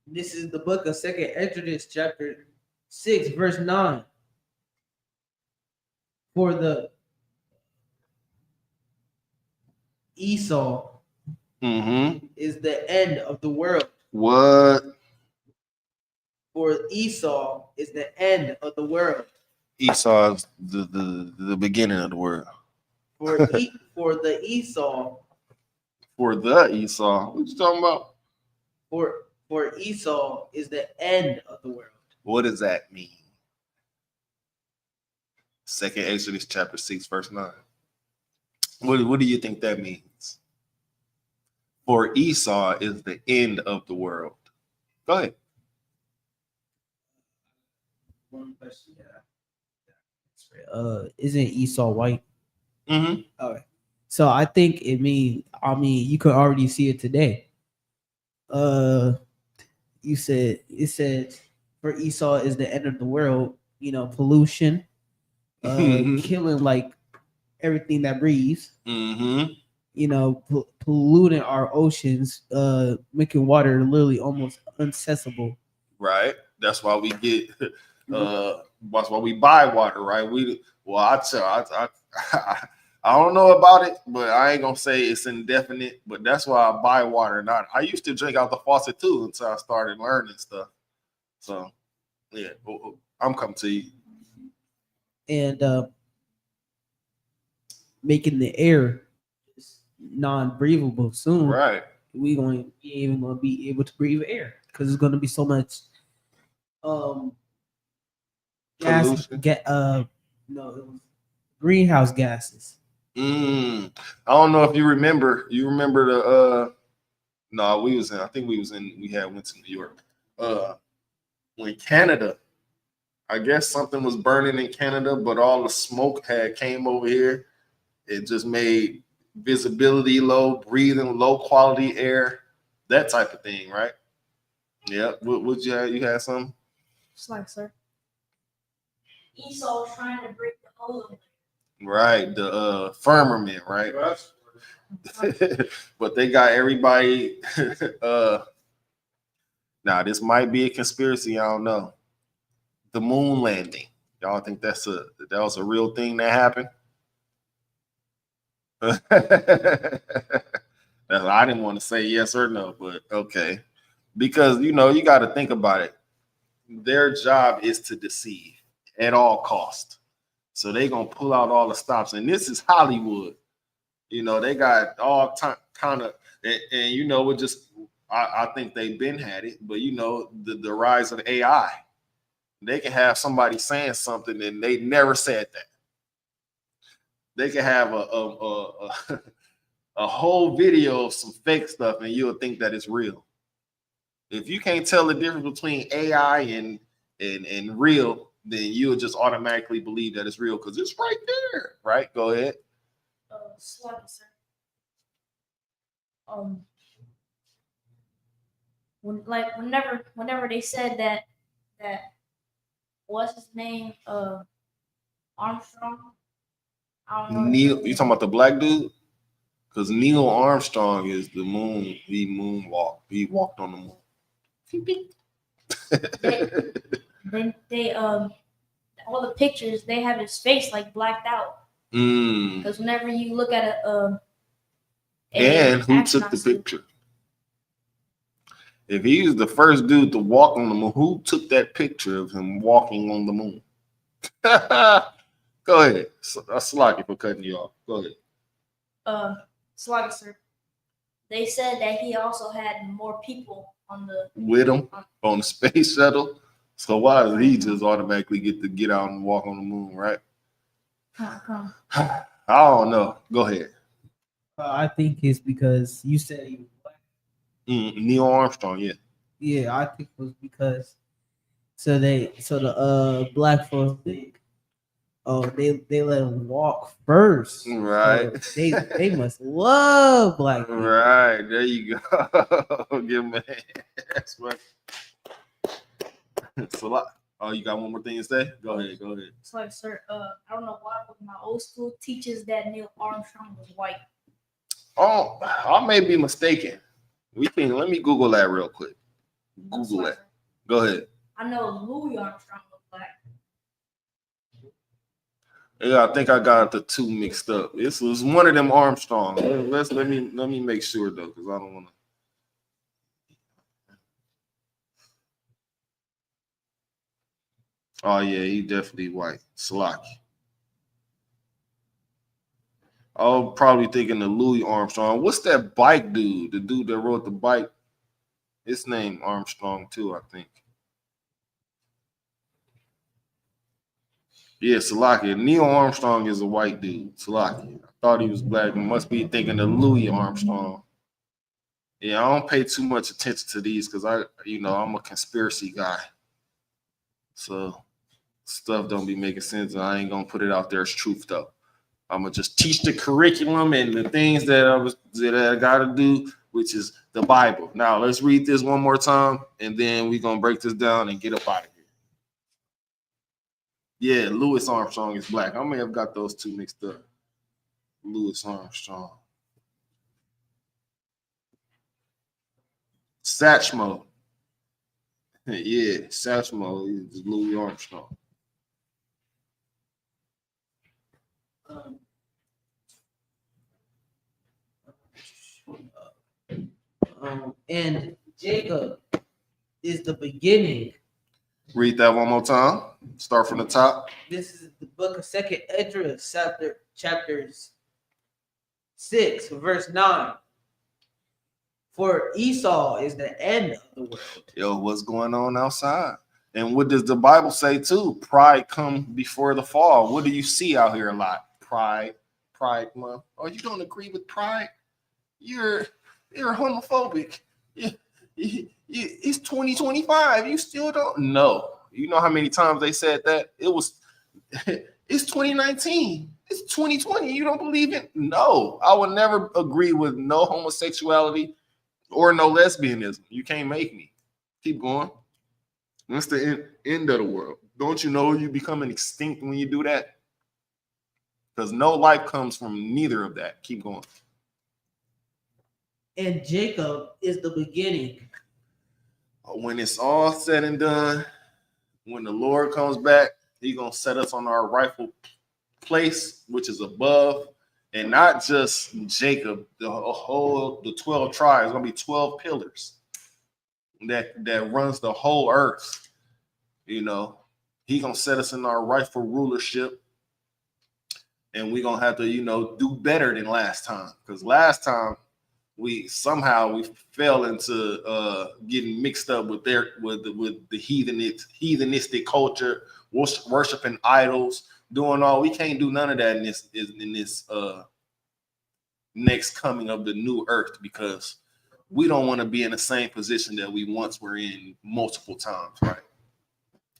This is the book of 2nd Exodus, chapter 6, verse 9. For the Esau is the end of the world. What? For Esau is the end of the world. Esau is the beginning of the world. For the Esau. For the Esau. What you talking about? For Esau is the end of the world. What does that mean? 2nd Exodus chapter 6, verse 9. What do you think that means? For Esau is the end of the world. Go ahead. One question. Isn't Esau white? Mm-hmm. Okay. So I think it means, you could already see it today. It said for Esau is the end of the world, you know, pollution, killing like everything that breathes, you know, polluting our oceans, making water literally almost inaccessible. Right. That's why we get that's why we buy water, right? I don't know about it, but I ain't gonna say it's indefinite, but that's why I buy water. I used to drink out the faucet too until I started learning stuff. So yeah, I'm coming to you. And making the air non-breathable soon. Right. We ain't even gonna be able to breathe air because it's gonna be so much greenhouse gases. I don't know if you remember. You remember the no, we had went to New York. When Canada, I guess something was burning in Canada, but all the smoke had came over here. It just made visibility low, breathing low quality air, that type of thing, right? Yeah. What you have? You had something? It's like, sir. Esau trying to break the ozone. Right, the firmament, right? But they got everybody. Now this might be a conspiracy. I don't know. The moon landing. Y'all think that was a real thing that happened? I didn't want to say yes or no, but okay. Because you got to think about it. Their job is to deceive at all costs. So they're gonna pull out all the stops. And this is Hollywood. They got all kind of and it just I think they've been had it, but the rise of AI. They can have somebody saying something and they never said that. They can have a whole video of some fake stuff and you'll think that it's real. If you can't tell the difference between AI and real, then you'll just automatically believe that it's real because it's right there, right? Go ahead. Sorry, sir. Whenever they said that what's his name? Armstrong. I don't know. Neil, you talking about the black dude? Because Neil Armstrong is the moon. He moonwalked. He walked on the moon. They all the pictures they have his face like blacked out. Because whenever you look at and who took the picture? If he was the first dude to walk on the moon, who took that picture of him walking on the moon? Go ahead. Slocky for cutting you off. Go ahead. Slocky, sir. They said that he also had more people with him on the space shuttle. So why does he just automatically get out and walk on the moon, right? I don't know. Go ahead. I think it's because you said he was black. Neil Armstrong, yeah. Yeah, I think it was because the black folks think, they let him walk first. Right. So they must love black people. Right. There you go. Give me that's right. It's a lot. Oh, you got one more thing to say? Go ahead. It's like, sir, I don't know why, but my old school teaches that Neil Armstrong was white. Oh, I may be mistaken. Let me Google that real quick. Google that. Go ahead. I know Louis Armstrong was black. Yeah, I think I got the two mixed up. This was one of them Armstrong. Let me make sure though, because I don't want to. Oh yeah, he definitely white. Slocky. I'm probably thinking of Louis Armstrong. What's that bike dude? The dude that rode the bike. His name Armstrong too, I think. Yeah, Slocky. Neil Armstrong is a white dude. Slocky. I thought he was black. I must be thinking of Louis Armstrong. Yeah, I don't pay too much attention to these because I'm a conspiracy guy. So stuff don't be making sense. And I ain't gonna put it out there as truth though. I'm gonna just teach the curriculum and the things that I gotta do, which is the Bible. Now let's read this one more time, and then we're gonna break this down and get up out of here. Yeah, Louis Armstrong is black. I may have got those two mixed up. Louis Armstrong. Satchmo. Yeah, Satchmo is Louis Armstrong. And Jacob is the beginning. Read that one more time. Start from the top. This is the book of 2nd Esdras, chapters 6, verse 9. For Esau is the end of the world. Yo, what's going on outside? And what does the Bible say too? Pride come before the fall. What do you see out here a lot? Pride month. Oh, you don't agree with pride? You're homophobic. It's 2025. You still don't know. You know how many times they said that? It's 2019. It's 2020. You don't believe it? No, I would never agree with no homosexuality or no lesbianism. You can't make me. Keep going. That's the end of the world. Don't you know you becoming extinct when you do that? Because no life comes from neither of that. Keep going. And Jacob is the beginning. When it's all said and done, when the Lord comes back, he's going to set us on our rightful place, which is above, and not just Jacob, the 12 tribes. It's going to be 12 pillars. that runs the whole earth. You know, he gonna set us in our rightful rulership, and we gonna have to, you know, do better than last time. Because last time we fell into getting mixed up with the heathenistic culture, worshiping idols, doing all. We can't do none of that in this next coming of the new earth, because we don't want to be in the same position that we once were in multiple times, right?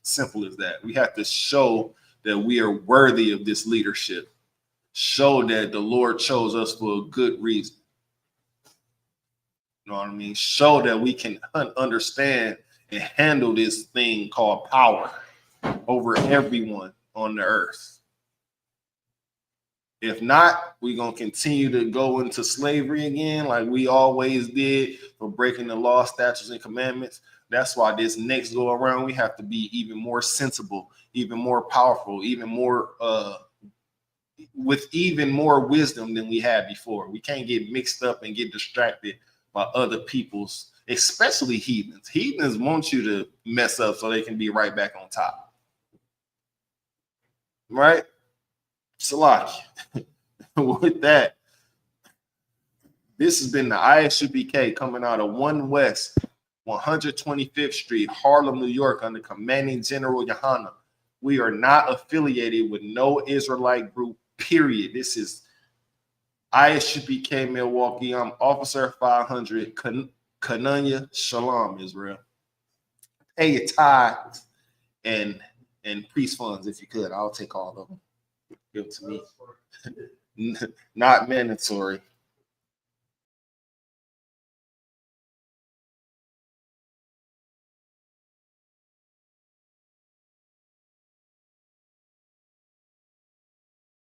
Simple as that. We have to show that we are worthy of this leadership. Show that the Lord chose us for a good reason. You know what I mean? Show that we can understand and handle this thing called power over everyone on the earth. If not, we're going to continue to go into slavery again, like we always did, for breaking the law, statutes, and commandments. That's why this next go around, we have to be even more sensible, even more powerful, even more with even more wisdom than we had before. We can't get mixed up and get distracted by other people's, especially heathens. Heathens want you to mess up so they can be right back on top. Right? Salaki. With that, this has been the ISUPK coming out of 1 West 125th Street, Harlem, New York, under Commanding General Yohana. We are not affiliated with no Israelite group, period. This is ISUPK Milwaukee. I'm Officer 500, Kananya Shalom, Israel. Pay your tithes and priest funds if you could. I'll take all of them. Give it to me. Not mandatory.